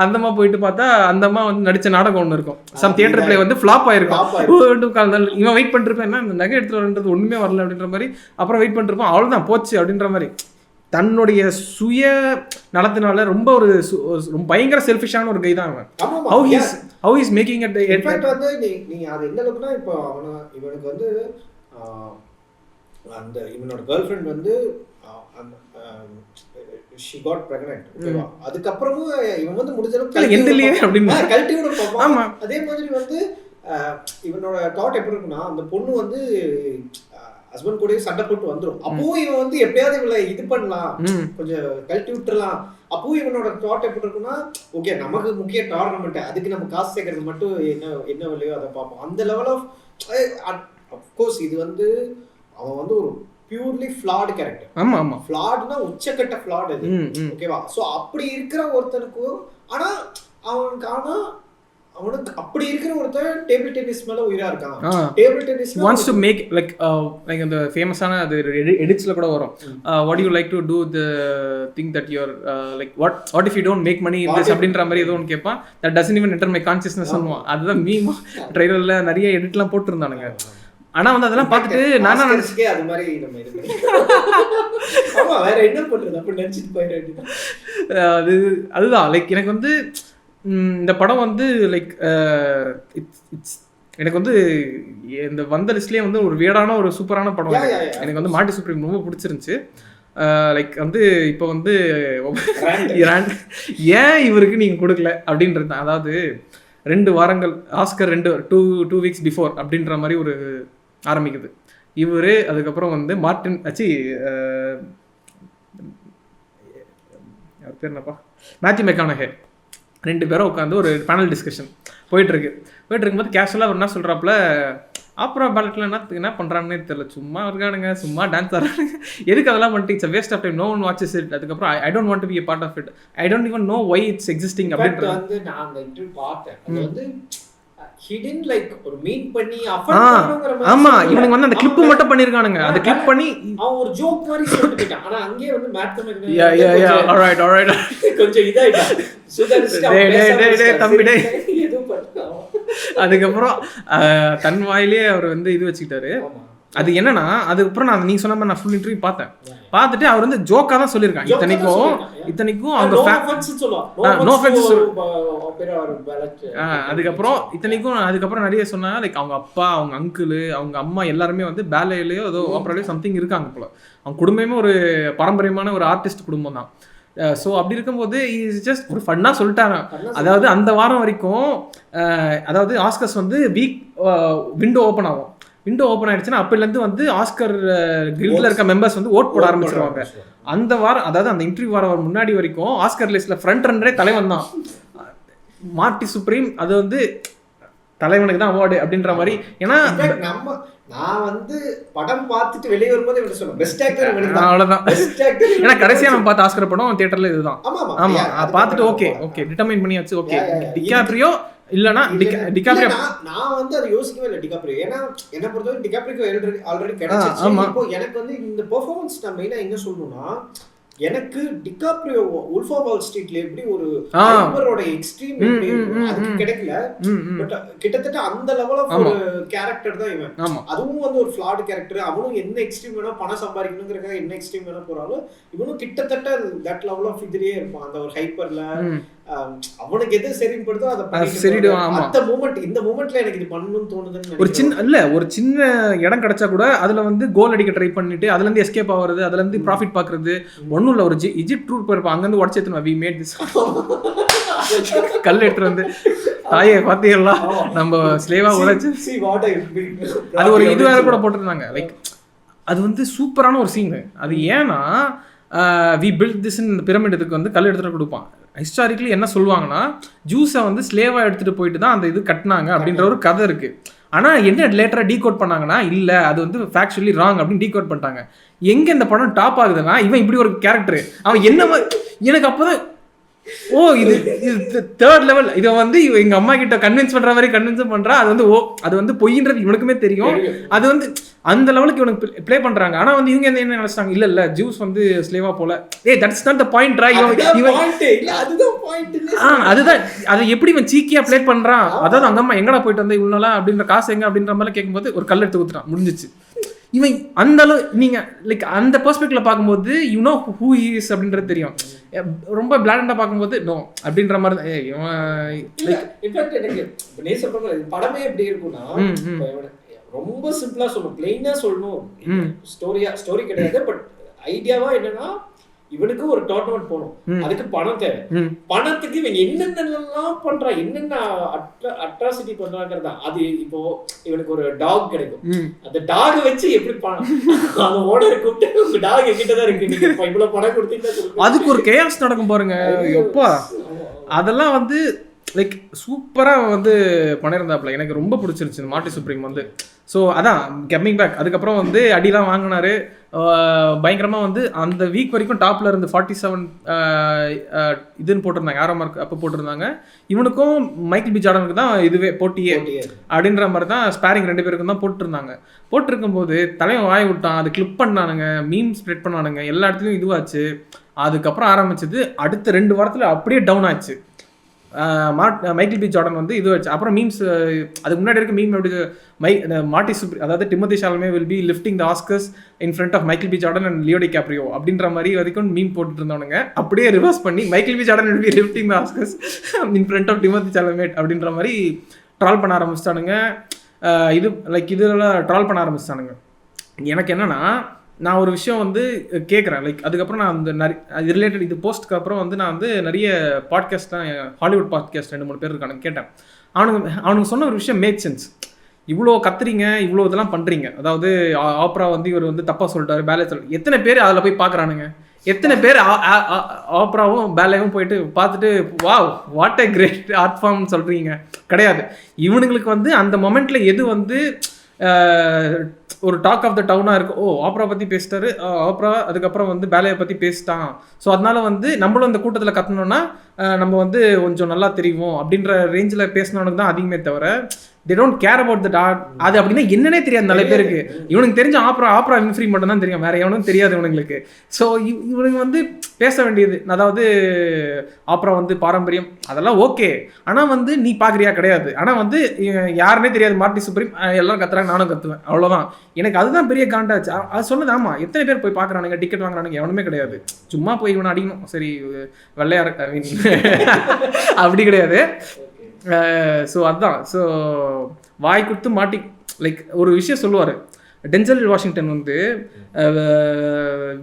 அந்தம்மா போயிட்டு பார்த்தா அந்தம்மா வந்து நடித்த நாடகம் ஒன்று இருக்கும். சம் தியேட்டர் பிளே வந்து ஃப்ளாப் ஆயிருக்கும். இவன் வெயிட் பண்ணிருப்பேன், என்ன இந்த நகை எடுத்துகிட்டு வரன்றது ஒன்றுமே வரல அப்படின்ற மாதிரி. அப்புறம் வெயிட் பண்ணிருப்பான், அவ்வளோதான் போச்சு அப்படின்ற மாதிரி. தன்னுடைய சுய நலத்தினால ரொம்ப ஒரு பயங்கர செல்ஃபிஷான ஒரு கை தான் அவன். How he's making it. In fact வந்து நீங்க அது எந்த அளவுக்குனா இப்போ இவனுக்கு வந்து அந்த இவனோட கேர்ள் ஃப்ரெண்ட் வந்து she got pregnant. ஓகேவா, அதுக்கப்புறமும் இவன் வந்து முடிஞ்ச அளவுக்கு எந்தலையே அப்படின்னு கல்ட்டியோட பாப்பான். அதே மாதிரி வந்து இவனோட தாட் எப்படி இருக்குன்னா, அந்த பொண்ணு வந்து ஹஸ்பண்ட் கூட சண்டை போட்டு வந்துடும். அப்போ இவன் வந்து எப்படியாவது இவளை இது பண்ணலாம், கொஞ்சம் கழட்டி விட்டுறலாம். அப்போ இவனோட தாட் எப்படி இருக்குன்னா, ஓகே நமக்கு முக்கிய டோர்னமெண்ட், அதுக்கு நம்ம காசு சேர்க்கறது மட்டும் என்ன விலையோ அதை பார்ப்போம். அந்த லெவல் ஆஃப் அஃப்கோர்ஸ் இது வந்து அவன் வந்து ஒரு பியூர்லி ஃப்ளாட் கேரக்டர். ஆமா ஃப்ளாட்னா உச்சக்கட்ட ஃப்ளாட் அது. ஓகேவா, ஸோ அப்படி இருக்கிற ஒருத்தனுக்கு அவனுக்கு அப்படி இருக்கிற ஒருத்தர் டேபிள் டென்னிஸ் மேல உயிரா இருக்கான். Table tennis wants to make like அந்த ஃபேமஸான அது எடிட்ஸ்ல கூட வரும். what do you like to do the thing that you're like what if you don't make money in this அப்படின்ற மாதிரி ஏதோ ஒன்று கேட்பான். that doesn't even enter my consciousness சொல்லுவான். அதுதான் மீம் ட்ரைலர்ல நிறைய எடிட்லாம் போட்டுருந்தானுங்க. ஆனா வந்து அதெல்லாம் பார்த்துட்டு நானா நினைச்சே அது மாதிரி நம்ம இது ஆமா வேற என்ன பண்றது அப்படி நினைச்சிட்டு போயிட்டு அதுதான் லைக் எனக்கு வந்து இந்த படம் வந்து லைக் எனக்கு வந்து இந்த வந்த லிஸ்ட்லேயே வந்து ஒரு வேடான ஒரு சூப்பரான படம். எனக்கு வந்து மாட்டி சுப்ரீம் ரொம்ப பிடிச்சிருந்துச்சு. லைக் வந்து இப்போ வந்து ஏன் இவருக்கு நீங்கள் கொடுக்கல அப்படின்றது தான். அதாவது 2 வாரங்கள் ஆஸ்கர் 2 வீக்ஸ் பிஃபோர் அப்படின்ற மாதிரி ஒரு ஆரம்பிக்குது. இவர் அதுக்கப்புறம் வந்து மார்டின் பேர் என்னப்பா மேத்யூ மெக்கானஹே 2 பேரும் உட்காந்து ஒரு பேனல் டிஸ்கஷன் போயிட்டு இருக்கும்போது கேஷுவலாக அவர் என்ன சொல்கிறாப்புல, அப்புறம் பேலட்டில் என்ன பண்ணுறாங்கன்னே தெரியல, சும்மா இருக்கானுங்க, சும்மா டான்ஸ் ஆடுறானுங்க, எதுக்கு அதெல்லாம் பண்ணிட்டு it's waste of time, no one watches it. அதுக்கப்புறம் I don't want to be a part of it, I don't even know why it's existing அப்படின்றது வந்து நான் அந்த இன்டர்வியூ பார்த்தேன். அது வந்து he didn't like ஒரு மீன் பண்ணி அஃபண்ட் பண்ணனும்ங்கற மாதிரி. ஆமா இவனுங்க வந்து அந்த கிளிப் மட்டும் பண்ணிருக்கானுங்க. அந்த கிளிப் பண்ணி அவன் ஒரு ஜோக் மாதிரி சொல்லிட்டு போயிட்டான். ஆனா அங்கேயே வந்து மேத்தமெட்டிக்ஸ் யா ஆல்ரைட் கொஞ்சம் இதாயிட்டா. டேய் தம்பி டேய் ஏதோ பண்ணா. அதுக்கப்புறம் தன் வாயிலே அவர் வந்து இது வச்சுக்கிட்டாரு. அது என்னன்னா அதுக்கப்புறம் நீங்க சொன்ன மாதிரி நான் ஃபுல் இன்டர்வியூ பார்த்துட்டு அவர் வந்து ஜோக்கா தான் சொல்லியிருக்காங்க. இத்தனைக்கும் அவங்க அதுக்கப்புறம் நிறைய சொன்னா லைக் அவங்க அப்பா, அவங்க அங்கிள், அவங்க அம்மா எல்லாருமே வந்து பேலேலயோ ஏதோ ஆப்ராலயோ சம்திங் இருக்காங்க போல. அவங்க குடும்பமே ஒரு பாரம்பரியமான ஒரு ஆர்டிஸ்ட் குடும்பம் தான். ஸோ அப்படி இருக்கும்போது ஜஸ்ட் ஒரு ஃபன்னாக சொல்லிட்டாங்க. அதாவது அந்த வாரம் வரைக்கும் அதாவது ஆஸ்கர்ஸ் வந்து விண்டோ ஓப்பன் ஆயிடுச்சுன்னா அப்போலேருந்து வந்து ஆஸ்கர் கில்டில் இருக்க மெம்பர்ஸ் வந்து ஓட் போட ஆரம்பிச்சிருவாங்க. அந்த வாரம் அதாவது அந்த இன்டர்வியூ வாரம் முன்னாடி வரைக்கும் ஆஸ்கர் லிஸ்ட்ல ஃப்ரண்ட் ரன்னரே தலைவன் தான் மார்ட்டி சுப்ரீம். அது வந்து தலைவனுக்கு தான் அவார்டு அப்படின்ற மாதிரி. ஏன்னா நான் வந்து படம் பார்த்துட்டு வெளியே வரும்போது இவங்க சொல்லுவேன் பெஸ்ட் ஆக்டர் அவ்வளவுதான். ஏன்னா கடைசியா நம்ம பார்த்த ஆஸ்கர் படம் தியேட்டர்ல இதுதான். ஆமா பார்த்துட்டு ஓகே டிட்டர்மைன் பண்ணியாச்சு. ஓகே டிகாப்ரியோ இல்லனா டிகாப்ரியோ நான் வந்து அதை யோசிக்கவே இல்லை. டிகாப்ரியோ ஏன்னா என்ன பொறுத்தவரை டிகாப்ரியோ ஆல்ரெடி கிடைச்சிச்சு. இப்போ எனக்கு வந்து இந்த பெர்ஃபார்மன்ஸ் நான் மெயினா என்ன சொல்லணும்னா, எனக்கு டிகாப்ரியோ வுல்ஃப் ஆஃப் வால் ஸ்ட்ரீட்ல எப்படி ஒரு ஹைப்பரோட எக்ஸ்ட்ரீம் அதுக்கு கிடைக்கல. பட் கிட்டத்தட்ட அந்த லெவல் ஆஃப் ஒரு கேரக்டர் தான் இவன். அதுவும் வந்து ஒரு ஃப்ளாட் கேரக்டர். அவனும் என்ன எக்ஸ்ட்ரீம் வேணா பணம் சம்பாதிக்கணுங்கிறதுக்காக என்ன எக்ஸ்ட்ரீம் வேணா போறாலும் இவனும் கிட்டத்தட்ட தட் லெவல் ஆஃப் இதுலயே இருப்பான். அந்த ஒரு ஹைப்பர்ல அவனுக்கு எது சரின்னு படுதோ அதை சரிடுவான். அந்த மூமெண்ட் இந்த மூமெண்ட்ல எனக்கு இது பண்ணணும்னு தோணுதுன்னு ஒரு சின்ன இடம் கிடைச்சா கூட அதுல வந்து கோல் அடிக்க ட்ரை பண்ணிட்டு அதுல இருந்து எஸ்கேப் ஆகுறது, அதுல இருந்து ப்ராஃபிட் பாக்குறது ஒன்னும் இல்ல. ஒரு இஜிப்ட் டூர் போயிருப்பான், அங்க இருந்து உடச்சு எடுத்துனா வி மேட் திஸ் கல் எடுத்துட்டு வந்து தாயே பாத்தீங்களா நம்ம ஸ்லேவா உழைச்சு அது ஒரு இது வேற கூட போட்டிருந்தாங்க. லைக் அது வந்து சூப்பரான ஒரு சீன். அது ஏன்னா வி பில்ட் திஸ் இந்த பிரமிட் இதுக்கு வந்து கல் எடுத்துட்டு கொடுப்பான். ஹிஸ்டாரிக்கலி என்ன சொல்லுவாங்கன்னா ஜூஸை வந்து ஸ்லேவாக எடுத்துகிட்டு போயிட்டு தான் அந்த இது கட்டினாங்க அப்படின்ற ஒரு கதை இருக்குது. ஆனால் என்ன லேட்டராக டீகோட் பண்ணாங்கன்னா இல்லை அது வந்து ஃபேக்சுவலி ராங் அப்படின்னு டீகோட் பண்ணிட்டாங்க. எங்கே இந்த படம் டாப் ஆகுதுன்னா இவன் இப்படி ஒரு கேரக்டர் அவன் என்ன எனக்கு அப்போ தான் ஓ இது தேர்ட் லெவல். இதை வந்து எங்கள் அம்மா கிட்ட கன்வின்ஸ் பண்ணுற மாதிரி கன்வின்ஸ் பண்ணுறா. அது வந்து அது வந்து பொய்ன்றது இவனுக்குமே தெரியும். அது வந்து அந்த லெவலுக்கு இவனுக்கு ப்ளே பண்ணுறாங்க. ஆனால் வந்து இவங்க என்ன நினைச்சாங்க இல்லை ஜூஸ் வந்து ஸ்லேவா போல. தட்ஸ் நாட் த பாயிண்ட் ரா. அதுதான் அதை எப்படி இவன் சீக்கியா ப்ளே பண்ணுறான். அதாவது அந்த அம்மா எங்கடா போயிட்டு வந்து இவ்வளோ அப்படின்ற காசு எங்க அப்படின்ற மாதிரி கேட்கும்போது ஒரு கல் எடுத்து ஊத்துறான், முடிஞ்சிச்சு. இவன் அந்த அளவு நீங்கள் லைக் அந்த பெர்ஸ்பெக்டிவ்ல பார்க்கும்போது யூனோ ஹூ இஸ் அப்படின்றது தெரியும். ரொம்ப பிளாண்டா பார்க்கும்போது நோ அப்படின்ற மாதிரி தான் இன்ஃபேக்ட் எனக்கு நீ சொல்ற படமே எப்படி இருக்கும்னா ரொம்ப சிம்பிளா சொல்லணும், பிளெயினா சொல்லணும். ஸ்டோரி கிடையாது, பட் ஐடியாவா என்னன்னா இவனுக்கு ஒரு டோர்னமெண்ட் போகணும், அதுக்கு பணம் தேவை. பணத்துக்கு இவன் என்னென்னலாம் பண்றான், என்னென்ன அட்ராசிட்டி பண்றாங்கிறதா. அது இப்போ இவனுக்கு ஒரு டாக் கிடைக்கும், அந்த டாக் வச்சு எப்படி பணம் அந்த ஓனர் கூப்பிட்டு உங்க டாக் எங்கிட்டதான் இருக்கு, நீங்க இவ்வளவு பணம் கொடுத்தீங்கன்னா அதுக்கு ஒரு கேஸ் நடக்கும் பாருங்க. எப்பா அதெல்லாம் வந்து லைக் சூப்பராக வந்து பண்ணியிருந்தாப்புல. எனக்கு ரொம்ப பிடிச்சிருச்சு மார்ட்டி சுப்ரீம் வந்து. ஸோ அதான் கம்மிங் பேக். அதுக்கப்புறம் வந்து அடிலாம் வாங்கினாரு பயங்கரமாக. வந்து அந்த வீக் வரைக்கும் டாப்பில் இருந்து 47 இதுன்னு போட்டிருந்தாங்க, ஆரோ மார்க் அப்போ போட்டிருந்தாங்க. இவனுக்கும் மைக்கேல் பி ஜார்டனுக்கு தான் இதுவே போட்டியே அப்படின்ற மாதிரி தான் ஸ்பேரிங் 2 பேருக்கும் தான் போட்டிருந்தாங்க. போட்டிருக்கும்போது தலைவன் வாய் விட்டான், அது கிளிப் பண்ணானுங்க, மீம் ஸ்ப்ரெட் பண்ணானுங்க, எல்லா இடத்துலையும் இதுவாச்சு. அதுக்கப்புறம் ஆரம்பிச்சது அடுத்த 2 வாரத்தில் அப்படியே டவுன் ஆச்சு. மைக்கேல் பி ஜார்டன் வந்து இது வச்சு அப்புறம் மீம்ஸ் அதுக்கு முன்னாடி இருக்க மீம் எப்படி மார்ட்டி சுப்ரீம் அதாவது Timothée Chalamet will be lifting the Oscars in front of Michael B Jordan and Leo DiCaprio அப்படின்ற மாதிரி வரைக்கும் மீம் போட்டுட்டு இருந்தவனுங்க அப்படியே ரிவர்ஸ் பண்ணி Michael B Jordan will be lifting the Oscars in front of Timothée Chalamet அப்படின்ற மாதிரி troll பண்ண ஆரம்பிச்சிட்டானுங்க. இது லைக் இதெல்லாம் ட்ரால் பண்ண ஆரம்பிச்சிட்டானுங்க. எனக்கு என்னன்னா நான் ஒரு விஷயம் வந்து கேட்குறேன். லைக் அதுக்கப்புறம் நான் அந்த இது ரிலேட்டட் இது போஸ்ட்டுக்கு அப்புறம் வந்து நான் வந்து நிறைய பாட்காஸ்ட்லாம் ஹாலிவுட் பாட்காஸ்ட் 2-3 பேர் இருக்கானுங்க கேட்டேன். அவனுங்க சொன்ன ஒரு விஷயம் மேக் சென்ஸ். இவ்வளோ கத்துறீங்க, இவ்வளோ இதெல்லாம் பண்ணுறீங்க, அதாவது ஆப்ரா வந்து இவர் வந்து தப்பாக சொல்லிட்டாரு, பேலே சொல்லிட்டு எத்தனை பேர் அதில் போய் பார்க்குறானுங்க, எத்தனை பேர் ஆப்ராவும் பேலேவும் போயிட்டு பார்த்துட்டு wow what a great art ஃபார்ம்னு சொல்கிறீங்க? கிடையாது. இவனுங்களுக்கு வந்து அந்த மொமெண்ட்டில் எது வந்து ஒரு டாக் ஆஃப் த டவுனாக இருக்குது, ஓ ஆப்ரா பற்றி பேசிட்டாரு, ஆப்ரா அதுக்கப்புறம் வந்து பேலையை பற்றி பேசிட்டான், ஸோ அதனால வந்து நம்மளும் இந்த கூட்டத்தில் கத்தணும்னா நம்ம வந்து கொஞ்சம் நல்லா தெரியும் அப்படின்ற ரேஞ்சில் பேசினவனுக்கு தான் அதிகமே தவிர they don't care about the art. அது அப்படின்னா என்னன்னே தெரியாது நிறைய பேருக்கு. இவனுக்கு தெரிஞ்ச ஆப்ரா வின்ஃப்ரீ மட்டும் தான் தெரியும், வேற எவனும் தெரியாது இவனுங்களுக்கு. ஸோ இவனுக்கு வந்து பேச வேண்டியது அதாவது ஆப்ரா வந்து பாரம்பரியம் அதெல்லாம் ஓகே, ஆனால் வந்து நீ பார்க்குறியா? கிடையாது. ஆனால் வந்து யாருன்னே தெரியாது, மார்ட்டி சுப்ரீம் எல்லாரும் கத்துறாங்க, நானும் கத்துவேன், அவ்வளோதான். எனக்கு அதுதான் பெரிய காண்டாச்சு. அது சொன்னது ஆமாம், எத்தனை பேர் போய் பார்க்குறானுங்க, டிக்கெட் வாங்குறானுங்க, எவனுமே கிடையாது. சும்மா போய் இவனை அடிக்கணும், சரி வெள்ளையா அப்படி கிடையாது. ஸோ அதுதான். ஸோ வாய் கொடுத்து மாட்டி லைக் ஒரு விஷயம் சொல்லுவார். டென்சல் வாஷிங்டன் வந்து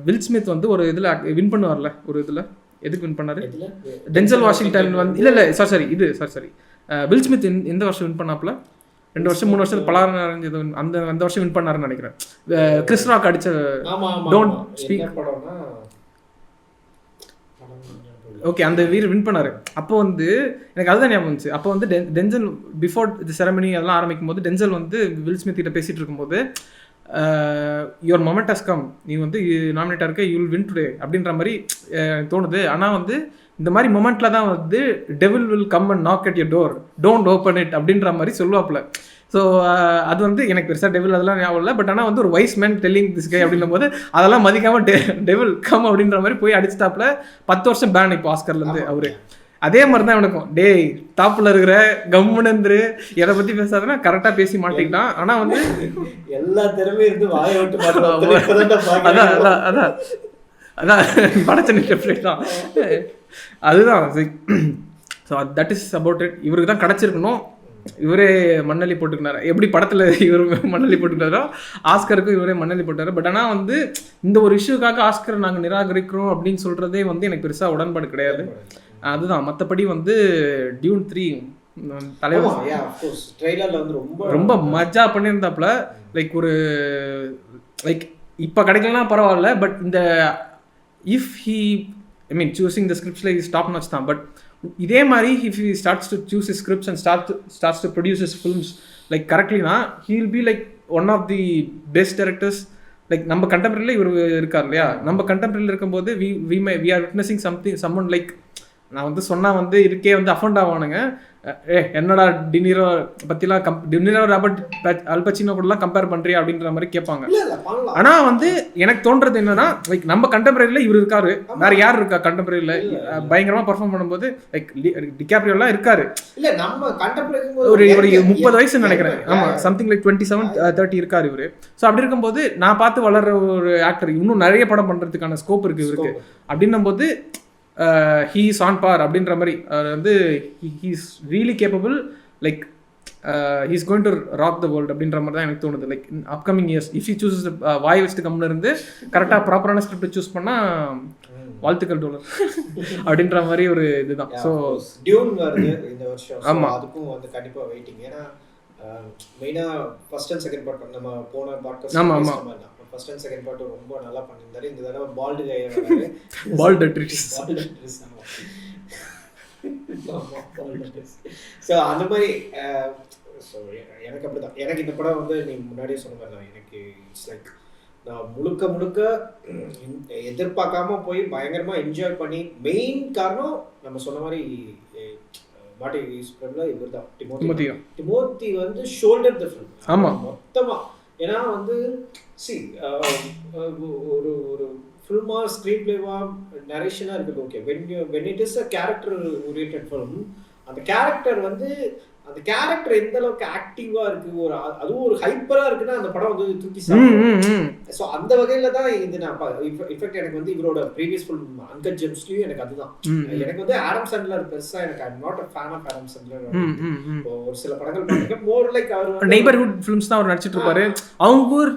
வில் ஸ்மித் வந்து ஒரு இதில் வின் பண்ணுவார்ல, ஒரு இதில் எதுக்கு வின் பண்ணாரு? டென்சல் வாஷிங்டன் வந்து இல்லை சாரி வில் ஸ்மித் எந்த வருஷம் வின் பண்ணாப்புல? 2 வருஷம் 3 வருஷம் பலாரம் நிறைஞ்சது அந்த வருஷம் வின் பண்ணாருன்னு நினைக்கிறேன். கிறிஸ் ராக் அடிச்ச டோன்ட் ஸ்பீக், ஓகே, அந்த வீரர் வின் பண்ணாரு. அப்போ வந்து எனக்கு அதுதான் ஞாபகம் வந்துச்சு. அப்போ வந்து டென்சல் பிஃபோர் தி செரமனி அதெல்லாம் ஆரம்பிக்கும் போது டென்சல் வந்து வில் ஸ்மித் கிட்ட பேசிட்டு இருக்கும்போது யுவர் மொமெண்ட் ஹஸ் கம், நீ வந்து நாமினேட்டாக இருக்க, யூ வில் வின் டுடே அப்படின்ற மாதிரி தோணுது. ஆனால் வந்து இந்த மாதிரி மொமெண்ட்டில் தான் வந்து devil will come and knock at your door, don't open it அப்படின்ற மாதிரி சொல்லுவாப்புல. ஸோ அது வந்து எனக்கு பெருசாக டெவில் அதெல்லாம் ஞாபகம் இல்லை. பட் ஆனால் வந்து ஒரு wise man telling this guy அப்படின்னும் போது அதெல்லாம் மதிக்காமல் டெவில் கம் அப்படின்ற மாதிரி போய் அடிச்சுட்டாப்புல. 10 வருஷம் பேன் இப்போ ஆஸ்கர்லேருந்து அவரு. அதே மாதிரி தான் இவனுக்கும், டேய் டாப்பில் இருக்கிற கம்முனு எதை பற்றி பேசாதுன்னா கரெக்டாக பேசி மாட்டிக்கிட்டான். ஆனால் வந்து எல்லா திறமையும் இருந்து வாயை விட்டு அதான் படைச்ச நிற்க தான் அதுதான். So that is about it. இவருக்கு தான் கிடச்சிருக்கணும், இவரே மண்ணள்ளி போட்டுக்கினாரு. எப்படி படத்தில் இவர் மண்ணள்ளி போட்டுக்கிட்டாரோ ஆஸ்கருக்கும் இவரே மண்ணள்ளி போட்டார். பட் ஆனால் வந்து இந்த ஒரு இஷ்யூக்காக ஆஸ்கர் நாங்கள் நிராகரிக்கிறோம் அப்படின்னு சொல்கிறதே வந்து எனக்கு பெருசாக உடன்பாடு கிடையாது. அதுதான். மற்றபடி வந்து டியூன் 3 தலைவர் ரொம்ப மஜா பண்ணியிருந்தாப்புல. லைக் ஒரு லைக் இப்போ கிடைக்கலனா பரவாயில்ல, பட் இந்த if he I mean choosing the ஸ்கிரிப்ட்ஸில் இஸ் டாப் நாச் தான். பட் இதே மாதிரி if he starts to choose his scripts and starts to produce his films like கரெக்ட்லினா he will be like one of the best directors. Like நம்ம கண்டெம்பரரியில் இவர் இருக்கார் இல்லையா, நம்ம கண்டெம்பரரியில் இருக்கும்போது வி ஆர் விட்னஸிங் சம்மன் லைக் நான் வந்து சொன்னால் வந்து இருக்கே வந்து அஃபண்ட் ஆவானுங்க. என்னடா டினிரோ பற்றிலாம் டினிரோ ராபர்ட் அல்பச்சினோ கூடலாம் கம்பேர் பண்ணுறியா அப்படின்ற மாதிரி கேட்பாங்க. ஆனால் வந்து எனக்கு தோன்றது என்னன்னா லைக் நம்ம கண்டெம்பரரியில் இவர் இருக்காரு, வேற யார் இருக்கா கண்டெம்பரரியில் பயங்கரமாக பர்ஃபார்ம் பண்ணும்போது லைக் டிகாப்ரியோலாம் இருக்காரு. ஒரு 30 வயசு நினைக்கிறேன், ஆமாம் சம்திங் லைக் 27-30 இருக்காரு இவர். ஸோ அப்படி இருக்கும்போது நான் பார்த்து வளர்ற ஒரு ஆக்டர், இன்னும் நிறைய படம் பண்ணுறதுக்கான ஸ்கோப் இருக்குது இவருக்கு. அப்படின்னும் போது he is on par அப்படின்ற மாதிரி வந்து he is really capable, like he is going to rock the world அப்படின்ற மாதிரி தான் எனக்கு தோணுது. Like upcoming years if he chooses வாய் வச்சுட்டு கம்மில் இருந்து கரெக்டாக ப்ராப்பரான ஸ்கிரிப்ட் சூஸ் பண்ணால் வாழ்த்துக்கள் டோலர் அப்படின்ற மாதிரி ஒரு இதுதான். ஸோ டியூன் வருது இந்த வருஷம். ஆமாம், அதுக்கும் வந்து கண்டிப்பாக வெயிட்டிங். ஏன்னா மெயினாக ஃபர்ஸ்ட் அண்ட் செகண்ட் பார்ட் நம்ம போன பாட்காஸ்ட் ஆமாம் ஃபர்ஸ்ட் அண்ட் செகண்ட் பார்ட் ரொம்ப நல்லா பண்ணியிருந்தாரு. இந்த தடவை பால்டு கையை ஸோ அந்த மாதிரி ஸோ எனக்கு அப்படிதான். எனக்கு இந்த படம் வந்து நீ முன்னாடியே சொன்ன மாதிரி தான், எனக்கு இட்ஸ் லைக் நான் முழுக்க எதிர்பார்க்காம போய் பயங்கரமாக என்ஜாய் பண்ணி, மெயின் காரணம் நம்ம சொன்ன மாதிரி மாட்டி இவர் தான் டிமோத்தி வந்து ஷோல்டர் த ஃபில்ம். ஆமாம் மொத்தமாக. ஏன்னா வந்து ஒரு ஃபில்மா ஸ்க்ரீன் பிளேவா நரேஷனாக இருக்குது okay. When it is a character oriented film, அந்த கேரக்டர் வந்து அந்த கேரக்டர் எந்த அளவுக்கு ஆக்டிவா இருக்கு, ஒரு அதுவும் ஒரு ஹைப்பரா இருக்குன்னா அந்த படம் வந்து தூக்கி சாப்பிடும். ஸோ அந்த வகையில தான் இது நான் இன்ஃபேக்ட் எனக்கு வந்து இவரோட ப்ரீவியஸ் ஃபிலிம் அன்கட் ஜெம்ஸ்லயும் எனக்கு அதுதான். எனக்கு வந்து ஆடம் சாண்ட்லர் பெருசா எனக்கு I am not a fan of Adam Sandler. ஒரு சில படங்கள் பார்த்திருக்கேன், மோர் லைக் அவர் நெய்பர்ஹுட் ஃபிலிம்ஸ் தான் அவர் நடிச்சிட்டு இருப்பாரு. அவங்க ஊர்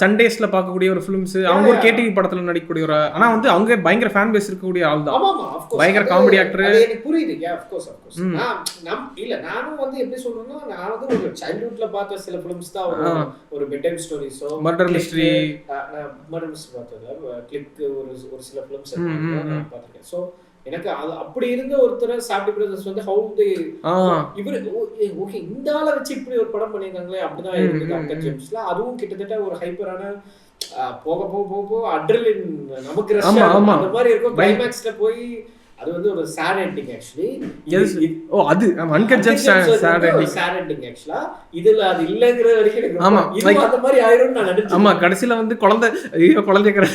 சண்டேஸ்ல பார்க்கக்கூடிய ஒரு ஃபிலிம்ஸ், அவங்க ஒரு கேடிவி படத்துல நடிக்கக்கூடிய ஒரு, ஆனா வந்து அவங்க பயங்கர ஃபேன் பேஸ் இருக்கக்கூடிய ஆள் தான். பயங்கர காமெடி ஆக்டர். எனக்கு புரியுது. இல்ல நானும் வந்து எப்படி சொல்றேன்னா, நான் வந்து ஒரு சைல்ட்ஹுட்ல பார்த்த சில ஃபிலிம்ஸ் தான், ஒரு பெட் டைம் ஸ்டோரிஸோ மர்டர் மிஸ்ட்ரி பார்த்தது, கிளிக் ஒரு சில ஃபிலிம்ஸ் நான் பார்த்திருக்கேன். ஸோ எனக்கு அது அப்படி இருந்த ஒருத்தர் சாப்டி பிரதர்ஸ் வந்து ஹவு தே இவரு ஓகே இந்த ஆளை வச்சு இப்படி ஒரு படம் பண்ணியிருக்காங்களே அப்படிதான் இருந்தது அன்கட் ஜெம்ஸ்ல. அதுவும் கிட்டத்தட்ட ஒரு ஹைப்பரான போக போக போக போக அட்ரிலின் நமக்கு ரஷ் அந்த மாதிரி இருக்கும். கிளைமேக்ஸ்ல போய் அது வந்து ஒரு சேட் எண்டிங் ஆக்சுவலி. ஓ அது அன்கட் ஜெம்ஸ் சேட் எண்டிங் ஆக்சுவலா. இதுல அது இல்லங்கிற வரைக்கும் எனக்கு இது அந்த மாதிரி ஆயிரும் நான் நினைச்சேன். ஆமா கடைசில வந்து குழந்தைக்கிற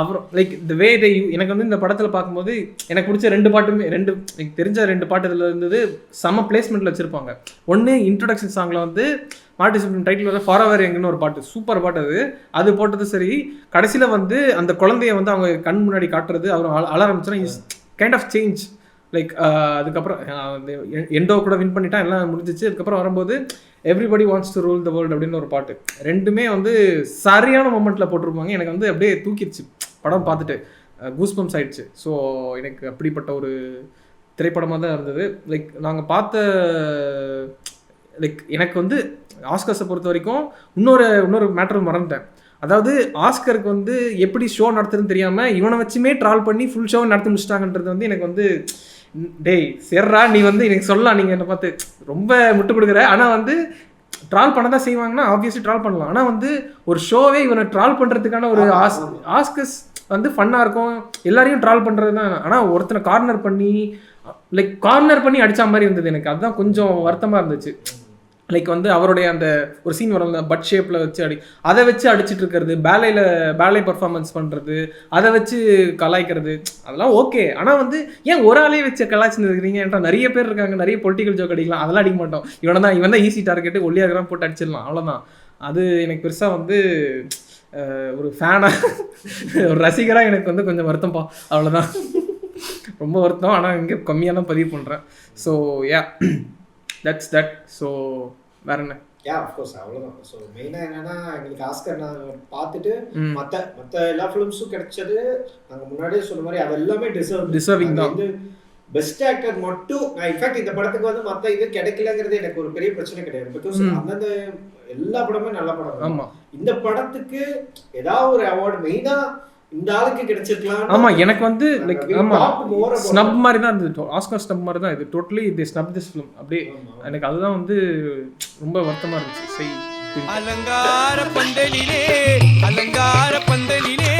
அப்புறம் லைக் தி வே தே எனக்கு வந்து இந்த படத்துல பார்க்கும்போது எனக்கு பிடிச்ச ரெண்டு பாட்டுமே எனக்கு தெரிஞ்ச 2 பாட்டு இதுல இருந்தது. செம்ம பிளேஸ்மெண்ட்ல வச்சிருப்பாங்க. ஒன்னு இன்ட்ரோடக்ஷன் சாங்ல வந்து மார்ட்டின் டைட்டில் வந்து ஃபார் எங்கன்னு ஒரு பாட்டு, சூப்பர் பாட்டு. அது போட்டது சரி. கடைசியில் வந்து அந்த குழந்தைய வந்து அவங்க கண் முன்னாடி காட்டுறது, அவர் அழ ஆரம்பிச்சோன்னா is kind of change. Like அதுக்கப்புறம் எண்டோ கூட வின் பண்ணிட்டா, எல்லாம் முடிஞ்சிச்சு. அதுக்கப்புறம் வரும்போது everybody wants to rule the world அப்படின்னு ஒரு பாட்டு, ரெண்டுமே வந்து சரியான மொமெண்ட்டில் போட்டிருப்பாங்க. எனக்கு வந்து அப்படியே தூக்கிடுச்சு படம் பார்த்துட்டு, கூஸ் பம்ப்ஸ் ஆயிடுச்சு. ஸோ எனக்கு அப்படிப்பட்ட ஒரு திரைப்படமாக தான் இருந்தது. லைக் நாங்கள் பார்த்த லைக் எனக்கு வந்து ஆஸ்கர்ஸை பொறுத்த வரைக்கும் இன்னொரு மேட்டர் மறந்துட்டேன். அதாவது ஆஸ்கருக்கு வந்து எப்படி ஷோ நடத்துறதுன்னு தெரியாமல் இவனை வச்சுமே ட்ரால் பண்ணி ஃபுல் ஷோ நடத்தி முடிச்சிட்டாங்கன்றது வந்து எனக்கு வந்து டேய் சேர்றா நீ வந்து எனக்கு சொல்லலாம், நீங்கள் என்னை பார்த்து ரொம்ப முட்டு கொடுக்குற. ஆனால் வந்து ட்ரால் பண்ண தான் செய்வாங்கன்னா ஆப்வியஸ்லி ட்ரால் பண்ணலாம். ஆனால் வந்து ஒரு ஷோவே இவனை ட்ரால் பண்ணுறதுக்கான ஒரு ஆஸ்கர்ஸ் வந்து ஃபன்னாக இருக்கும், எல்லாரையும் ட்ரால் பண்ணுறது தான். ஆனால் ஒருத்தனை கார்னர் பண்ணி அடித்த மாதிரி இருந்தது எனக்கு. அதுதான் கொஞ்சம் வருத்தமாக இருந்துச்சு. லைக் வந்து அவருடைய அந்த ஒரு சீன் வரும், பட் ஷேப்பில் வச்சு அதை வச்சு அடிச்சுட்டு இருக்கிறது, பேலே பர்ஃபார்மன்ஸ் பண்ணுறது, அதை வச்சு கலாய்க்கிறது, அதெல்லாம் ஓகே. ஆனால் வந்து ஏன் ஒரு ஆளே வச்சு கலாய்ச்சின்னு இருக்கிறீங்க என்ற நிறைய பேர் இருக்காங்க. நிறைய பொலிட்டிக்கல் ஜோக் அடிக்கலாம், அதெல்லாம் அடிக்க மாட்டோம். இவன் தான் ஈஸி டார்கெட்டு, ஒல்லியாகலாம் போட்டு அடிச்சிடலாம், அவ்வளோதான். அது எனக்கு பெருசாக வந்து ஒரு ஃபேனாக ஒரு ரசிகராக எனக்கு வந்து கொஞ்சம் வருத்தம்ப்பா, அவ்வளோதான். ரொம்ப வருத்தம். ஆனால் இங்கே கம்மியாக தான் பதிவு பண்ணுறேன். So yeah that's that. So வேற என்ன? அஃப்கோர்ஸ் அவ்வளோதான். ஸோ மெயினாக என்னன்னா, எங்களுக்கு ஆஸ்கர் நாங்கள் பார்த்துட்டு மற்ற எல்லா ஃபிலிம்ஸும் கிடைச்சது நாங்கள் முன்னாடியே சொன்ன மாதிரி அது எல்லாமே டிசர்விங் தான். வந்து பெஸ்ட் ஆக்டர் மட்டும் நான் இன்ஃபேக்ட் இந்த படத்துக்கு வந்து மற்ற இது கிடைக்கலங்கிறது எனக்கு ஒரு பெரிய பிரச்சனை கிடையாது. பிகாஸ் அந்தந்த எல்லா படமே நல்ல படம். ஆமாம், இந்த படத்துக்கு ஏதாவது ஒரு அவார்டு மெயினாக இந்த ஆளுக்கு கிடைச்சிருக்கலாம். ஆமா எனக்கு வந்து லைக் ஆமா ஸ்னப் மாதிரி தான் இருந்தது, ஆஸ்கர் ஸ்னப் மாதிரி தான் இது. டோட்டலி இது ஸ்னப் திஸ் ஃபிலிம் அப்படியே. எனக்கு அதுதான் வந்து ரொம்ப வருத்தமா இருந்துச்சு. அலங்கார பந்தலிலே அலங்கார பந்தலிலே